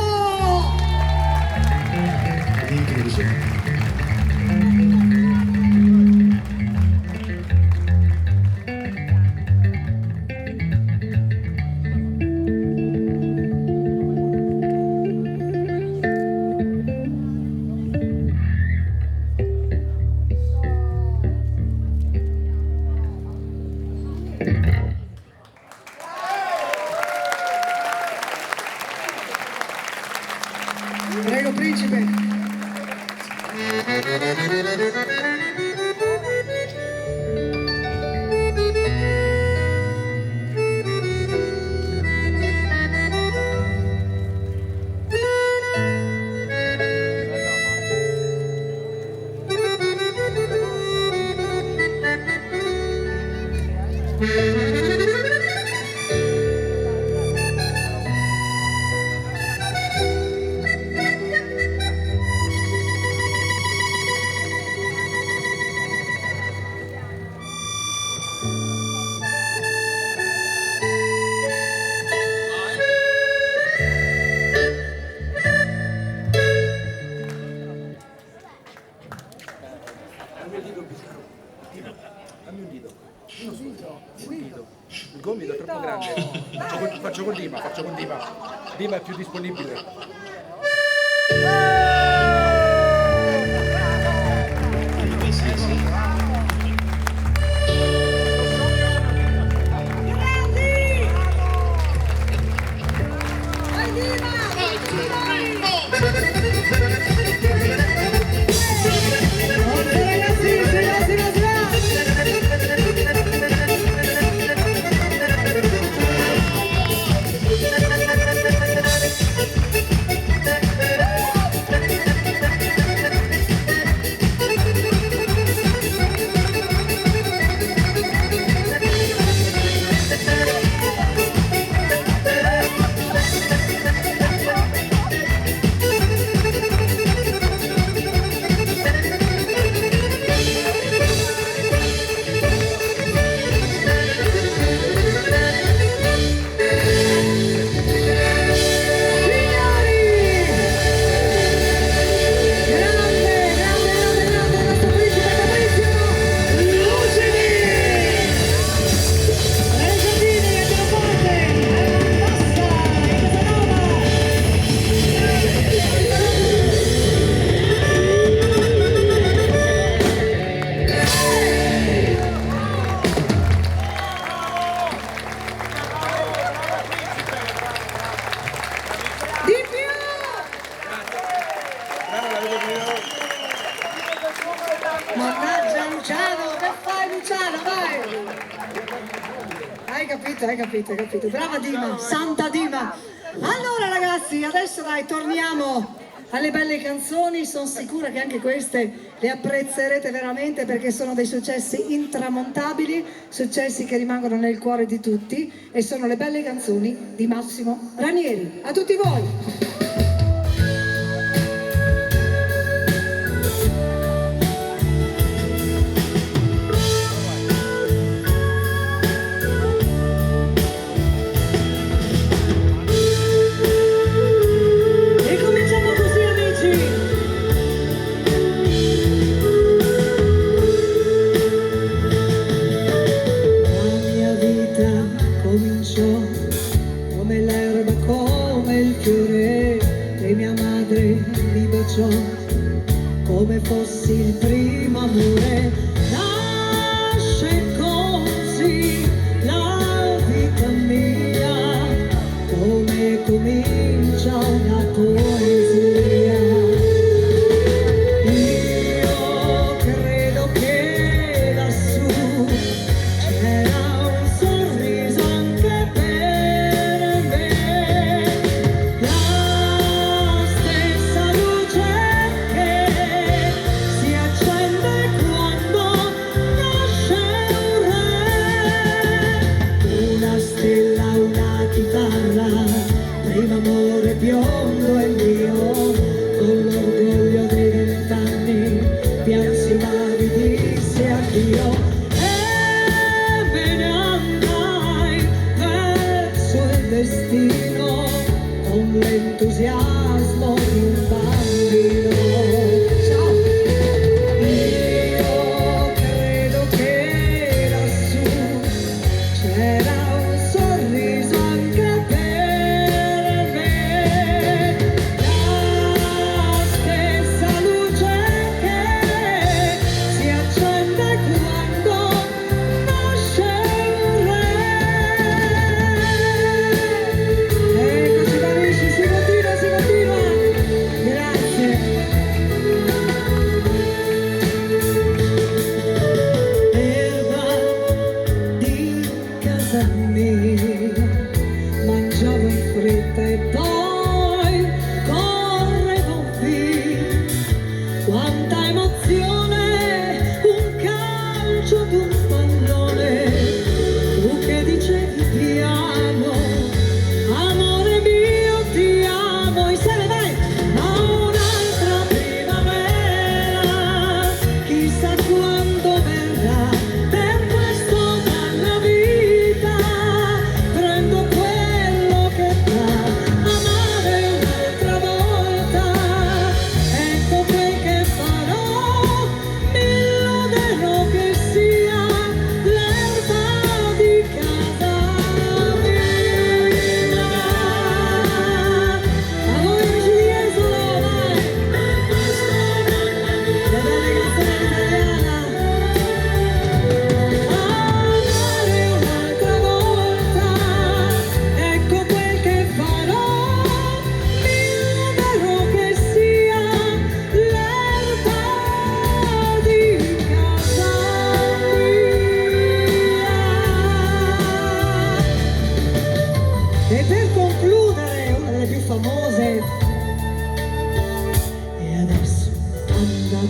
Prego, principe. troppo grande. Faccio con Dima, faccio con Dima. Dima è più disponibile. Mannaggia Luciano, che fai Luciano, vai! Hai capito, brava Dima, santa Dima! Allora ragazzi, adesso dai, torniamo alle belle canzoni, sono sicura che anche queste le apprezzerete veramente perché sono dei successi intramontabili, successi che rimangono nel cuore di tutti e sono le belle canzoni di Massimo Ranieri. A tutti voi! Come l'erba, come il fiore, e mia madre mi baciò come fossi il primo amore. Nasce così la vita mia, come comincia una poesia. Io credo che lassù c'era un sorriso anche per me, la stessa luce che si accende quando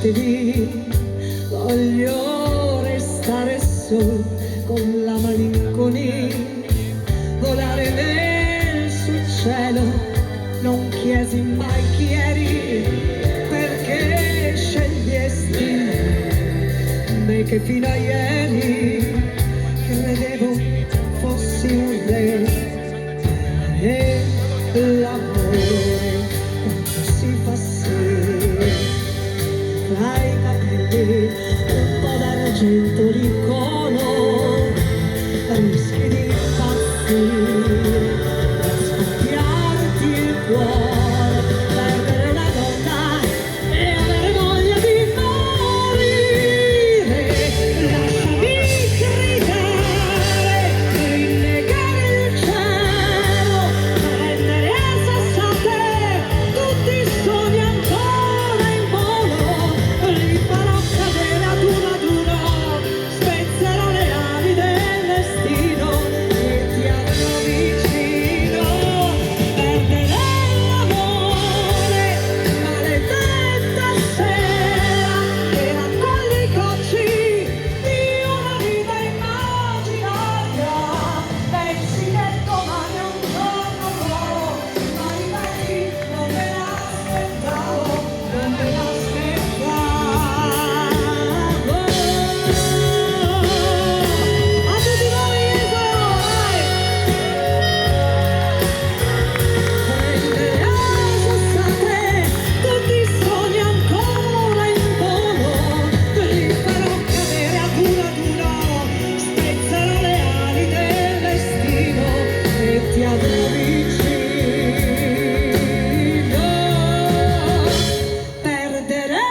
lasciatevi, voglio restare solo con la malinconia, volare nel sul cielo, non chiesi mai chi eri, perché scegliesti me che fino a ieri credevo fossi un re. E l'amore quando si fa sì, tra i capelli un po' d'argento l'incono, rischi di impazzire, per scoppiarti il cuore, perdere la donna e avere voglia di morire. Lasciami gridare, rinnegare il cielo, prendere a sassate tutti i sogni ancora in volo, li farò cadere ad uno, spezzerò le ali del destino e ti avrò vicino. Perderei l'amore, maledetta sera, che raccoglie i cocci di una vita immaginaria. Pensi che domani è un giorno nuovo, ma ripeti, non me l'aspettavo, non me l'aspettavo. A tutti voi Isola, prendere a sassate tutti i sogni ancora in volo, li farò cadere ad uno, spezzerò le ali del destino e ti avrò vicino. Perderei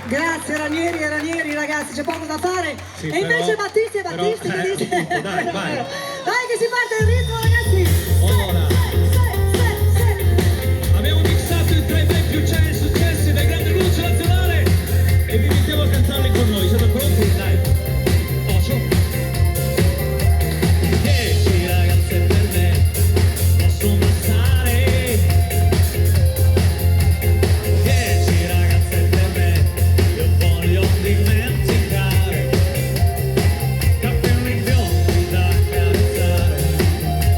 Grazie Ranieri e Ranieri, ragazzi, c'è poco da fare. Sì, E invece però- Battisti e Battisti, però, che dite? appunto, dai, vai. Dai che si parte il ritmo, ragazzi. Allora. Abbiamo mixato i 3 bei più celli successi del Grande Luce Nazionale e vi invitiamo a cantarli con noi. Siete pronti? Dai. Ocio. 10 ragazze per me possono bastare. 10 ragazze per me io voglio dimenticare. Capelli biondi da carezzare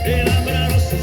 e labbra rosse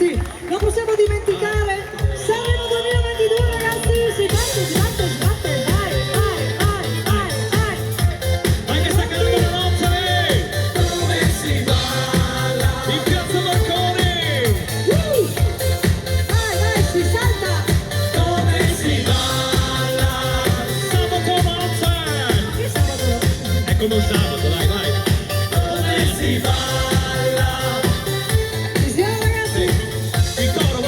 ragazzi, non possiamo dimenticare Sanremo 2022, ragazzi, si batte, vai, vai. Vai che sta cadendo la notte! Come si balla, In piazza Marconi! Vai, si salta. come si balla, Sabato notte! Che sabato? È come un sabato, dai, vai! come si balla. Ci siamo, ragazzi? Il coro,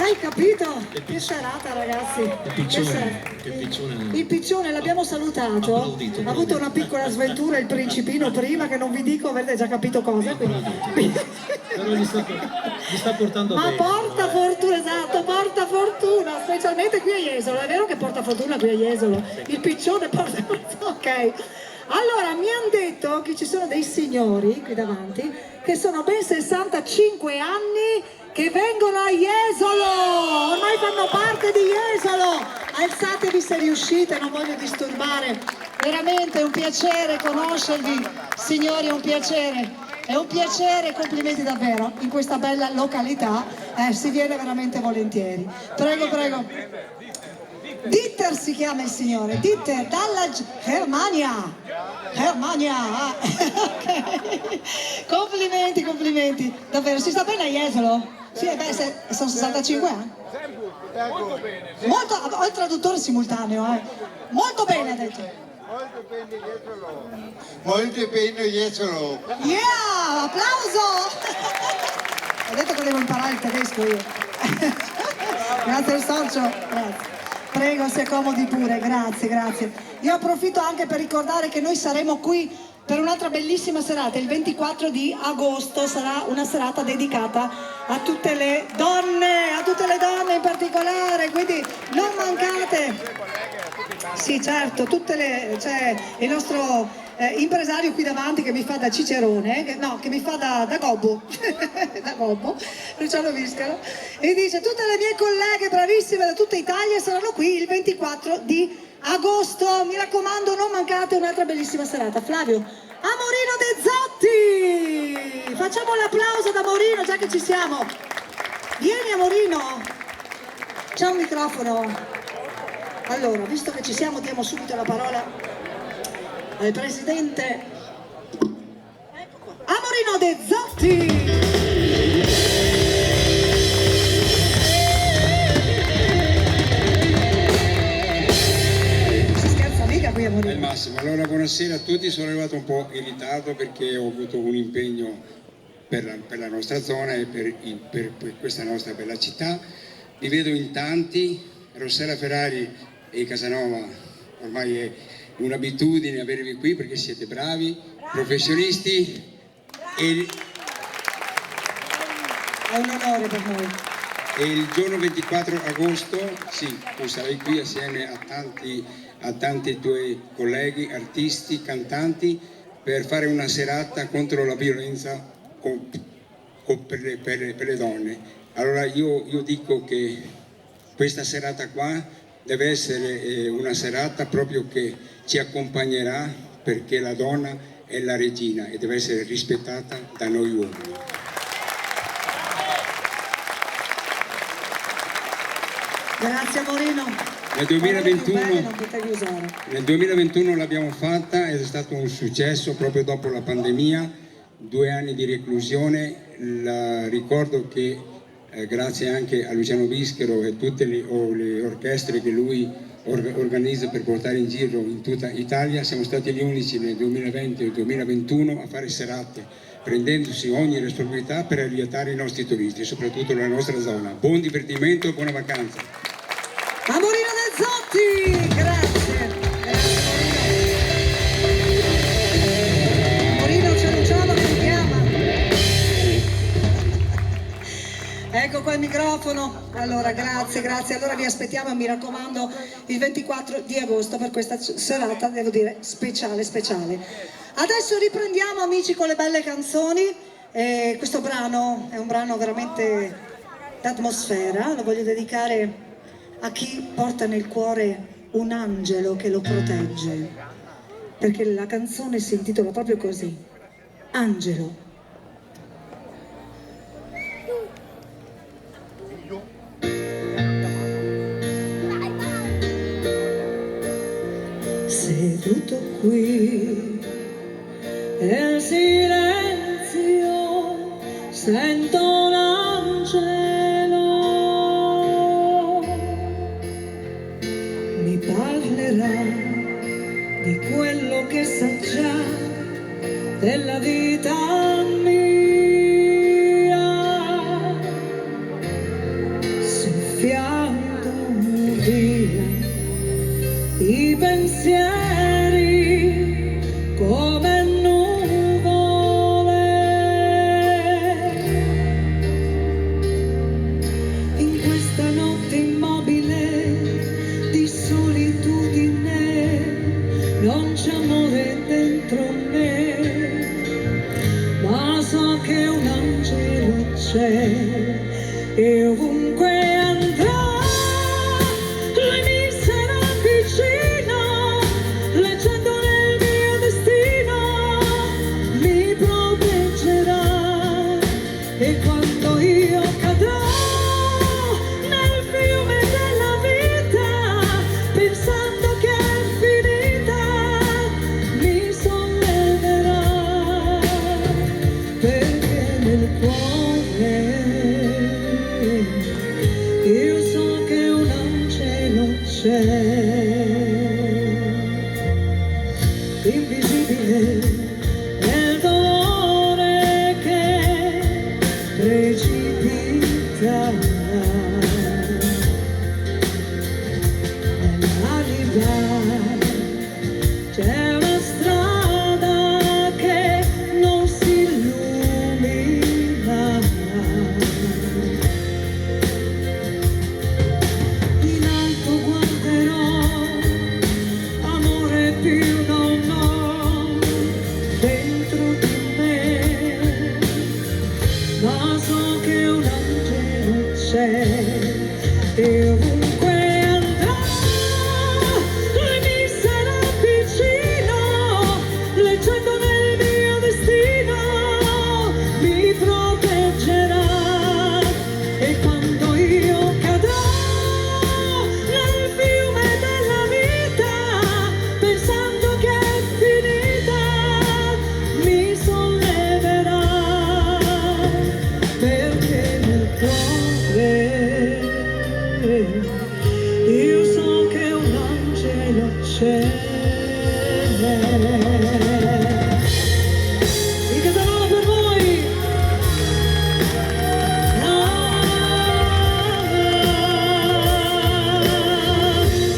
Hai capito? Che serata, ragazzi. Che piccione. Il piccione l'abbiamo salutato. Applaudito, Ha avuto una piccola sventura il principino prima, che non vi dico, avete già capito cosa. Però gli sta portando Ma bene. porta fortuna, esatto, porta fortuna, specialmente qui a Jesolo. È vero che porta fortuna qui a Jesolo? Il piccione porta fortuna, ok. Allora, mi hanno detto che ci sono dei signori qui davanti che sono ben 65 anni che vengono a Jesolo, ormai fanno parte di Jesolo. Alzatevi se riuscite, non voglio disturbare. Veramente è un piacere conoscervi, signori, è un piacere, complimenti davvero, in questa bella località, si viene veramente volentieri. Prego, prego. Dieter si chiama il signore, Dieter dalla Germania, ok. Complimenti, davvero, si sta bene a Jesolo? Sì, sono 65 anni. Molto, ho il traduttore simultaneo, molto bene ha detto. Molto bene Jesolo. Yeah, applauso! Ho detto che devo imparare il tedesco io. Grazie al socio, grazie. Prego, si accomodi pure, grazie. Io approfitto anche per ricordare che noi saremo qui per un'altra bellissima serata, il 24 di agosto, sarà una serata dedicata a tutte le donne in particolare, quindi non mancate. Sì, certo, c'è il nostro impresario qui davanti che mi fa da cicerone, che mi fa da gobbo, da gobbo, Luciano Viscaro, e dice: tutte le mie colleghe bravissime da tutta Italia saranno qui il 24 di agosto, mi raccomando, non mancate, un'altra bellissima serata. Flavio, Amorino De Zotti, facciamo l'applauso ad Amorino già che ci siamo. Vieni Amorino, c'è un microfono. Allora, visto che ci siamo, diamo subito la parola al presidente Amorino De Zotti. Qui a Morino. Al massimo. Allora buonasera a tutti, sono arrivato un po' in ritardo perché ho avuto un impegno per la nostra zona e per questa nostra bella città. Vi vedo in tanti, Rossella Ferrari e Casanova, ormai è un'abitudine avervi qui perché siete bravi, professionisti e è un onore per noi. E il giorno 24 agosto, sì, tu sarai qui assieme a tanti tuoi colleghi, artisti, cantanti, per fare una serata contro la violenza per le donne. Allora io dico che questa serata qua deve essere una serata proprio che ci accompagnerà, perché la donna è la regina e deve essere rispettata da noi uomini. Grazie Morino. Nel 2021 l'abbiamo fatta ed è stato un successo proprio dopo la pandemia, 2 anni di reclusione. Ricordo che grazie anche a Luciano Bischero e tutte le orchestre che lui organizza per portare in giro in tutta Italia, siamo stati gli unici nel 2020 e 2021 a fare serate, prendendosi ogni responsabilità per aiutare i nostri turisti, soprattutto la nostra zona. Buon divertimento e buona vacanza! Amorino De Zotti, grazie. Morino c'è Luciano che ti chiama. Ecco qua il microfono. Allora, grazie. Allora vi aspettiamo, mi raccomando, il 24 di agosto per questa serata, devo dire, speciale. Adesso riprendiamo, amici, con le belle canzoni. Questo brano è un brano veramente d'atmosfera, lo voglio dedicare a chi porta nel cuore un angelo che lo protegge, perché la canzone si intitola proprio così, Angelo. Seduto qui nel silenzio sento un angelo, mi parlerà di quello che sa già della vita mia. Se soffiando via i pensieri come nuvole. In questa notte immobile di solitudine non c'è amore dentro me, ma so che un angelo c'è e ovunque andrà lui mi sarà vicino, leggendo nel mio destino mi proteggerà, e quando io cadrò nel fiume della vita pensando che è finita mi solleverà, perché nel cuore io so che un angelo c'è, invisibile nel dolore che precipita nell'anima. C'è una strada che non si illumina, in alto guarderò, amore più non ho dentro di me, ma so che un angelo c'è e ovunque andrà lui mi sarà vicino, leggendo nel mio destino mi proteggerà, e quando io cadrò nel fiume della vita pensando che è finita mi solleverà, perché nel cuore io so che un angelo c'è. Il Casanova per voi!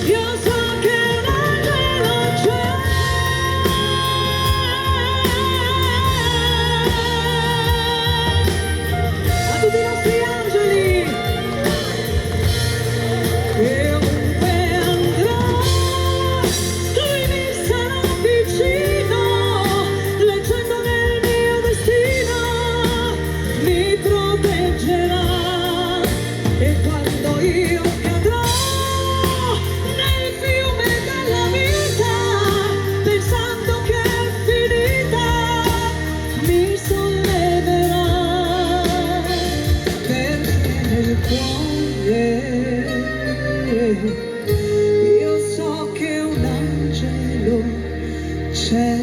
Io so che un angelo c'è. A tutti i nostri angeli! E ovunque andrò lui mi sarà vicino, leggendo nel mio destino mi proteggerà, e quando io cadrò nel fiume della vita pensando che è finita mi solleverà, perché nel cuore io so che un angelo c'è.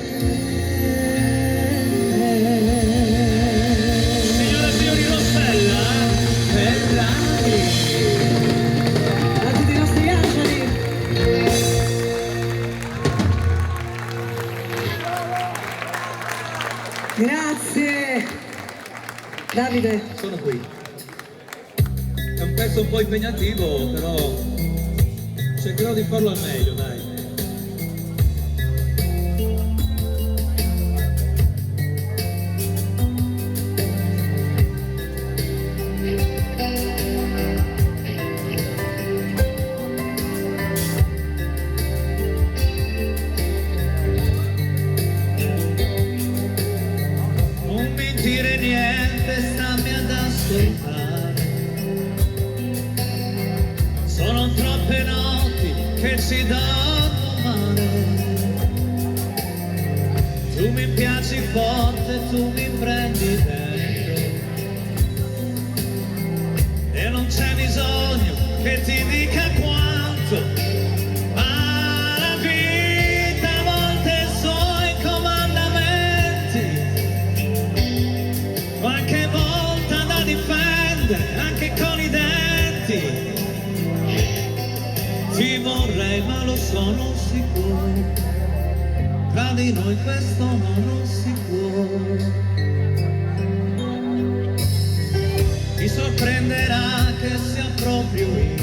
Signore e signori, Rossella Ferrari. A tutti i nostri angeli. Grazie. Davide. Sono qui. È un pezzo un po' impegnativo, però cercherò di farlo al meglio, dai. Non mi dire niente, stammi ad ascoltare. Sono troppe notti che ci danno male. Tu mi piaci forte, tu mi prendi dentro, e non c'è bisogno che ti dica quanto, ma la vita a volte ha i suoi comandamenti, qualche volta da difendere anche con i denti. Ti vorrei ma lo sono sicuro, tra di noi questo non si può. Ti sorprenderà che sia proprio io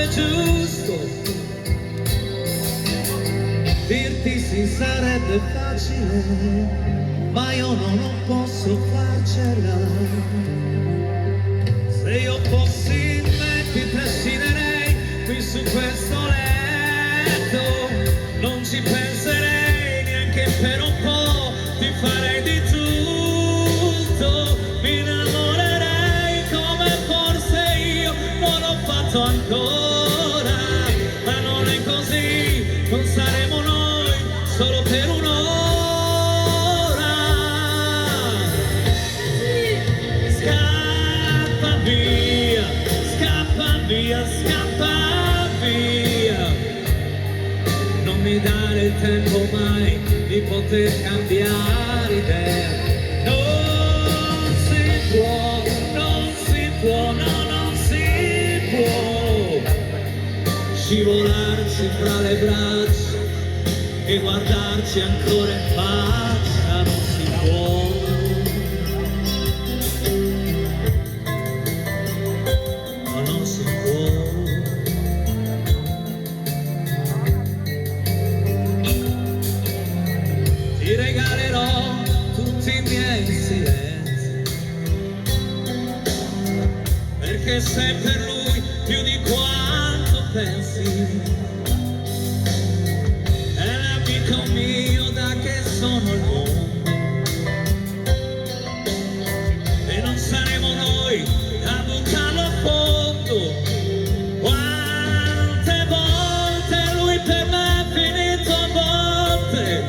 sarebbe giusto, dirti sì sarebbe facile, ma io non posso farcela. Se io fossi in me ti trascinerei qui su questo letto, non ci penserei neanche per un po', ti farei di tutto, mi innamorerei come forse io non ho fatto ancora, ma non è così, non saremo noi solo per un'ora. Scappa via, scappa via, scappa via, non mi dare il tempo mai di poter cambiare idea. Non si può, non si può, no, non si può scivolarci fra le braccia e guardarci ancora in faccia, non si può. No, non si può. Ti regalerò tutti i miei silenzi, perché sei per lui più di quanto pensi. È l'amico mio da che sono al mondo, e non saremo noi a buttarlo a fondo. Quante volte lui per me è finito a botte,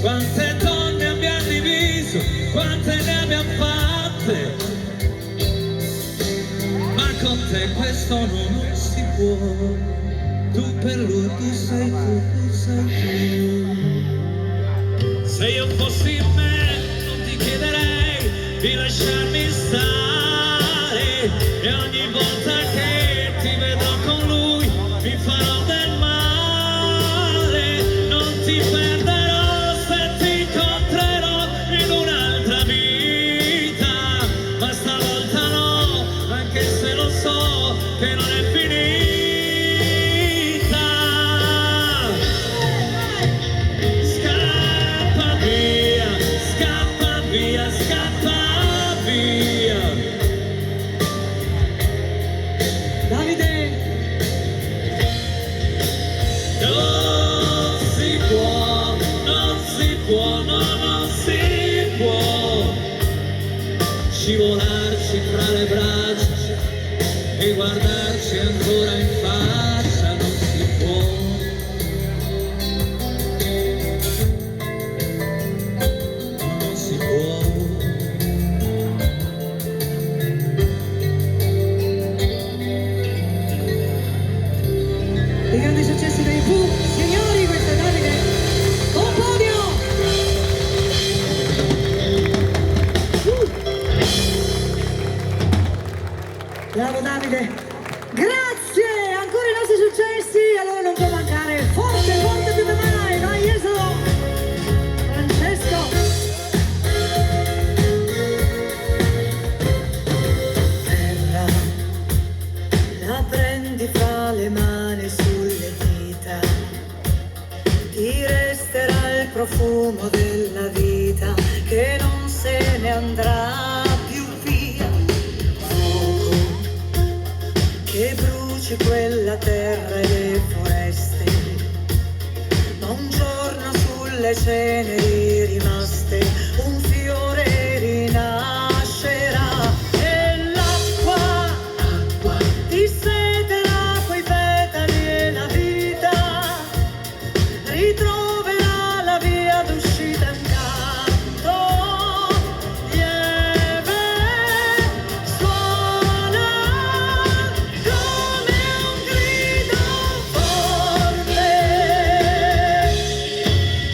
quante donne abbiamo diviso, quante ne abbiamo fatte, ma con te questo non si può. Tu per lui, tu sei tu, tu sei tu. Se io fossi in me non ti chiederei di lasciarmi stare, e ogni volta che ti vedrò con lui mi farò del male. Non ti perderò se ti incontrerò in un'altra vita, ma stavolta no, anche se lo so che non è finita. Scappa via, scappa via, scappa via. Davide, Non si può, non si può, no, non si può scivolarci fra le braccia e guardarci ancora in faccia, non si può. No, non si può. i grandi successi dei Pooh, signori, questo è Davide Pomponio. Bravo Davide, grazie, ancora i nostri successi, allora non può mancare forte, forte più che mai, vai Esolo, Francesco. Terra, la prendi fra le mani sulle dita, ti resterà il profumo della vita che non se ne andrà più via. Fuoco che bruci quella terra e le foreste, ma un giorno sulle ceneri rimaste un fiore rinascerà, e l'acqua dissederà quei petali e la vita ritroverà la via d'uscita intanto. Lieve suona come un grido forte,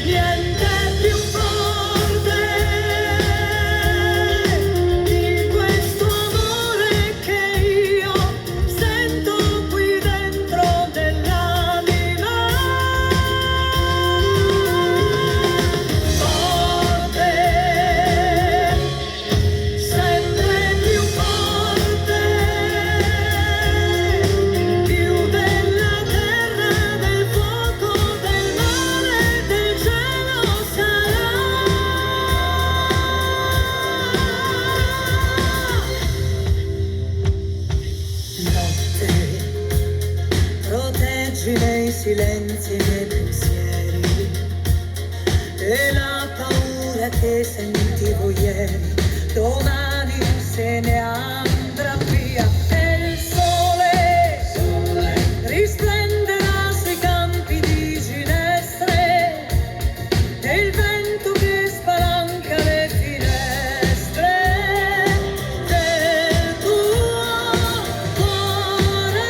niente più silenzi nei pensieri e la paura che sentivo ieri, domani se ne andrà via e il sole risplenderà sui campi di ginestre e il vento che spalanca le finestre del tuo cuore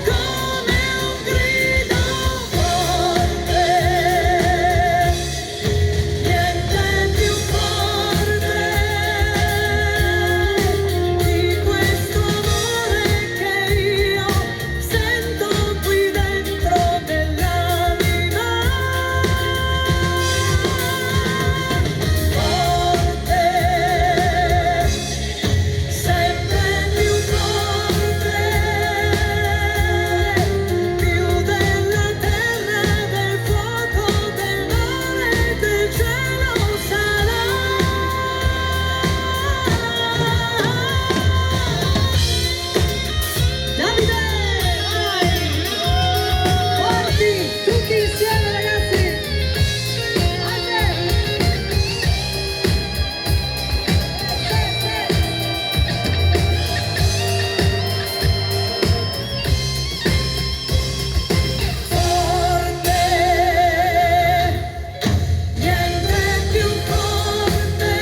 come un grido forte, niente più forte di questo amore che io sento qui dentro nell'anima. Forte, sempre più forte, più della terra, del fuoco, del mare, del cielo sarà. Davide! Forti, tutti insieme ragazzi! Forte, niente più forte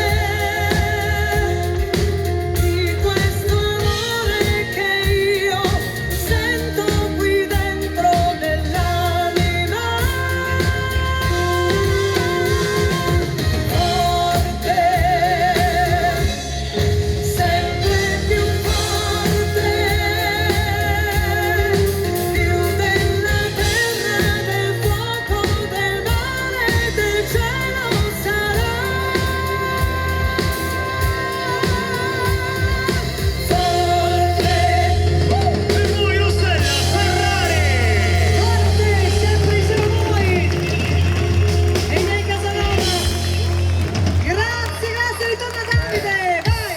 di questo amore che io sento qui dentro nell'anima. Forte, sempre più forte, più della terra, del fuoco, del mare, del cielo sarà. Forte, Per voi Rossella Ferrari! Forte, sempre insieme a voi! E lei Casanova! Grazie, ritorna Davide! Vai!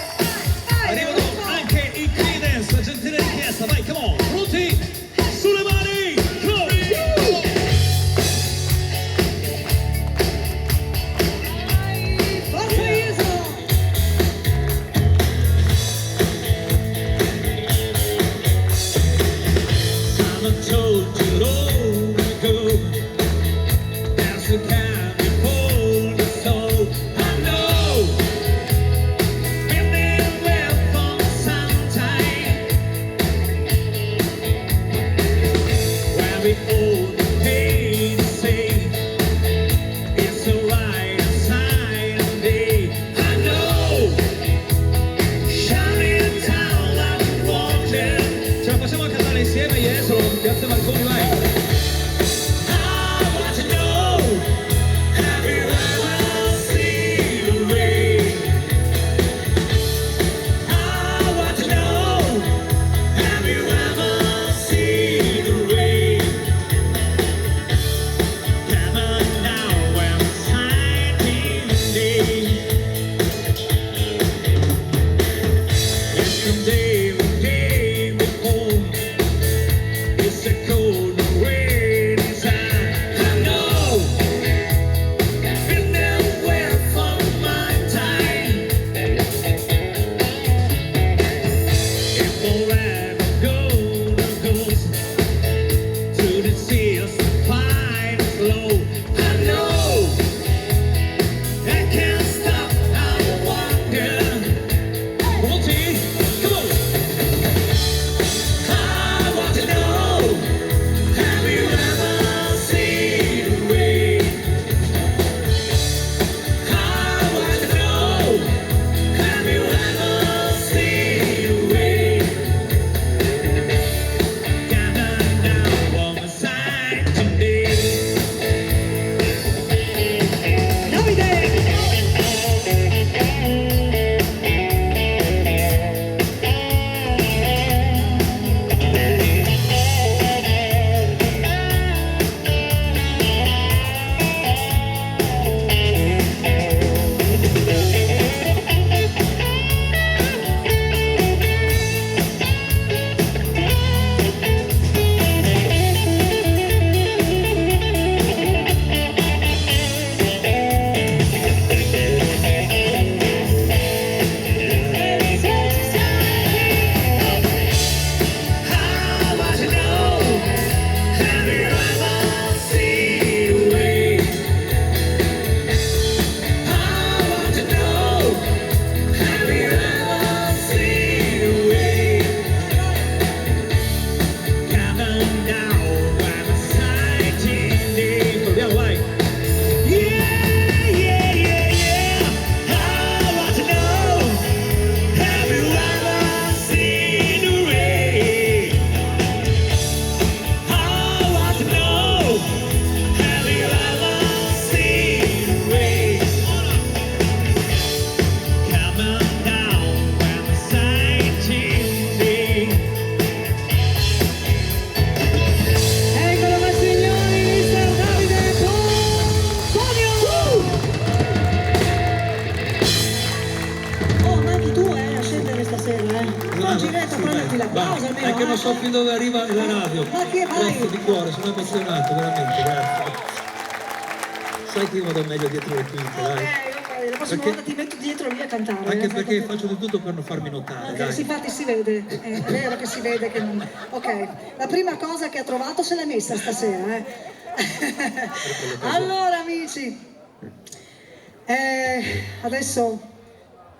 Arrivano anche i Creedence, gentile richiesta, vai, come on, pronti? Sulle mani, go! Forza Jesu! Mama told you long ago, as we can behold the soul. I know, been there for some time, where we all pay the same. It's the right side of day. I know, shining down like water. Ce la facciamo cantare insieme, Jesolo, grazie Marconi, vai. I want to know, have you ever seen the rain? I want to know, have you ever seen the rain? Come on now, when it's shining day. Yesterday we came home. It's a cold and rainy time. I know, been nowhere for my time. If forever goes to the seas to find its low. I know, I can't stop. I wonder. Come on, team, come on. prenditi l'applauso almeno. È che non so più dove arriva la radio. Ma che vai? Grazie di cuore, sono emozionato, veramente, grazie. Sai che io vado meglio dietro le quinte, dai. Ok, la prossima Perché- volta ti metto dietro lì a cantare. Anche perché faccio di tutto per non farmi notare, Ok, dai. sì, infatti si vede, è vero che si vede che non... Ok, la prima cosa che ha trovato se l'è messa stasera, Allora amici, adesso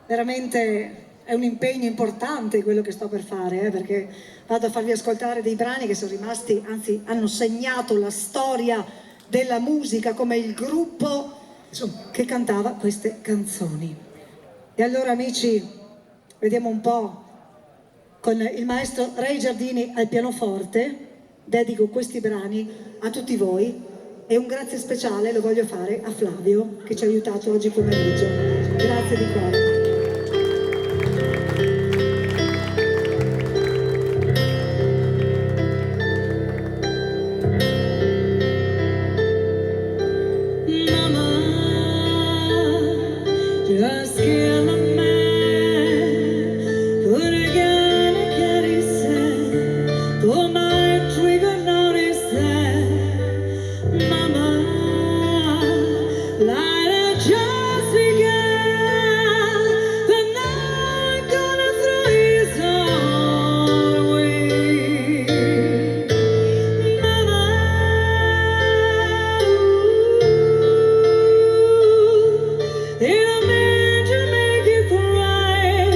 veramente è un impegno importante quello che sto per fare, perché vado a farvi ascoltare dei brani che sono rimasti, anzi hanno segnato la storia della musica come il gruppo che cantava queste canzoni. E allora amici, vediamo un po' con il maestro Ray Giardini al pianoforte, dedico questi brani a tutti voi e un grazie speciale lo voglio fare a Flavio che ci ha aiutato oggi pomeriggio. Grazie di cuore. Just kill a man, put a gun in Kenny's head, pull my trigger, notice that, Mama, light had just begun, the night gonna throw his own away, Mama, in a man to make you cry.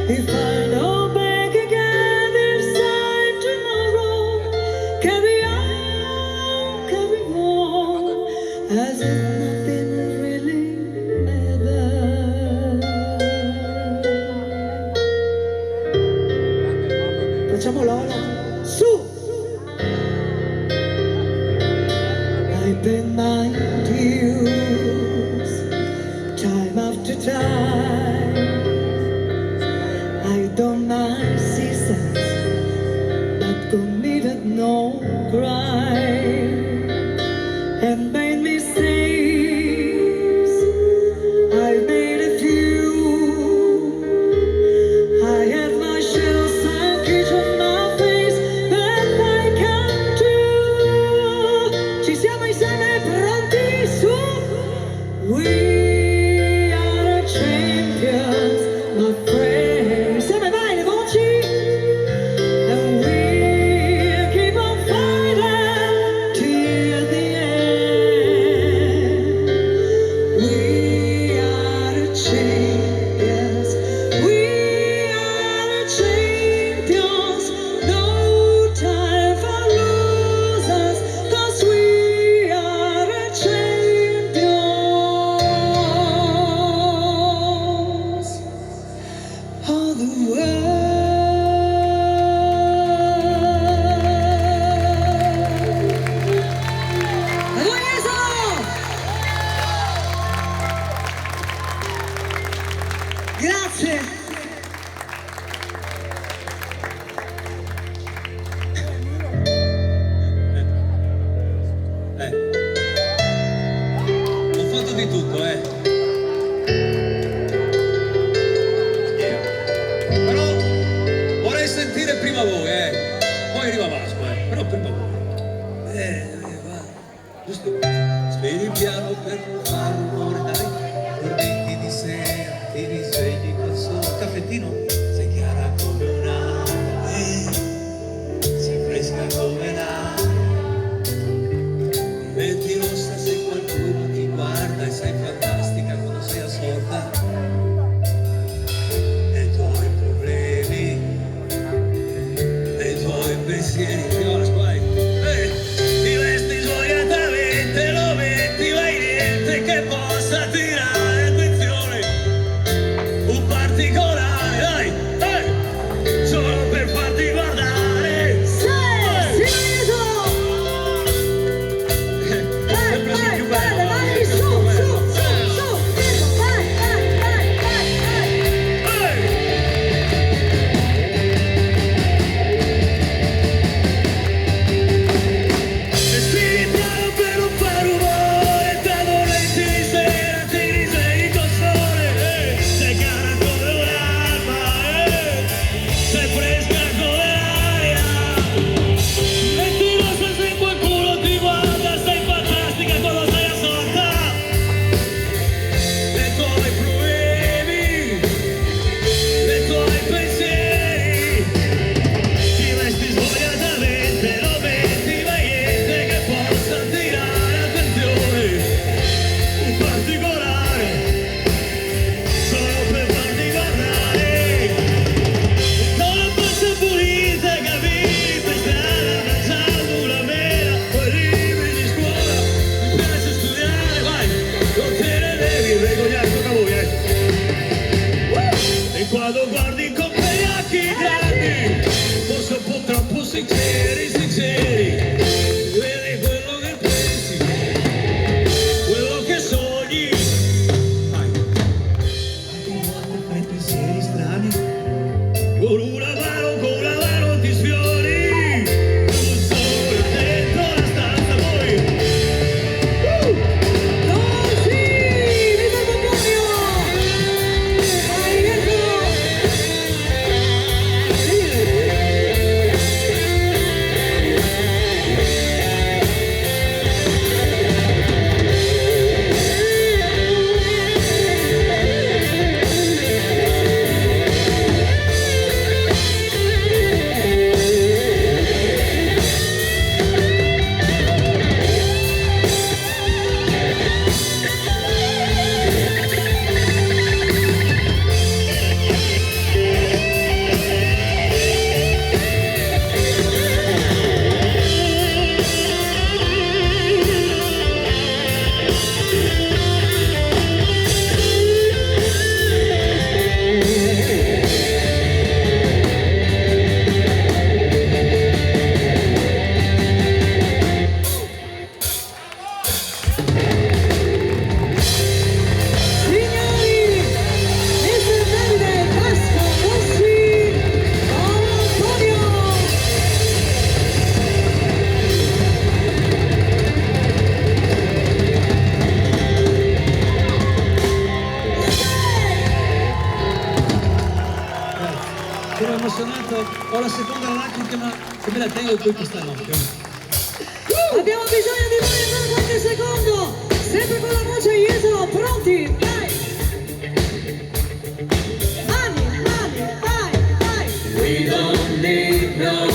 If I go back again this time tomorrow, carry on, as if nothing really mattered. Facciamo l'ola. Su! I pay my dues time after time. I don't mind seasons that committed no crime and made mistakes. I made a few. I had my shell sunk into my face, but I come to. Ci siamo insieme pronti su? We are the champions, my friends. Insieme vai le voci. And we'll keep on fighting till the end. We are the champions. We are the champions. No time for losers, 'cause we are the champions of the world. Grazie. Ho fatto di tutto, Però vorrei sentire prima voi, Poi arriva Vasco, Però prima voi. Va. Giusto? Svegli il piano per non fare rumore, dai. Dormiti di sera, ti risvegli col sole. Caffettino? Sei chiara come un'acqua, sei fresca come l'aria. Metti rossa se qualcuno ti guarda e sei fantastica quando sei assorta nei tuoi problemi, nei tuoi pensieri. Fiora, vai! Ti vesti svogliatamente, lo metti, vai niente che possa tirare attenzione. Un particolare, dai! Solo per farti guardare. forse un po' troppo sinceri, vedi quello che pensi, quello che sogni. Anche volte fai pensieri strani, con una mano ti sfiori, tu solo dentro la stanza poi. Dolci, viva il matrimonio! Vai, Mirko! Signori, Mr. Davide Vasco Rossi, Don Antonio! Sono emozionato, ho la seconda lacrima se me la tengo qui questa notte. Abbiamo bisogno di voi per qualche secondo, sempre con la voce Jesolo, pronti? Vai! Mani, vai, vai! We don't need no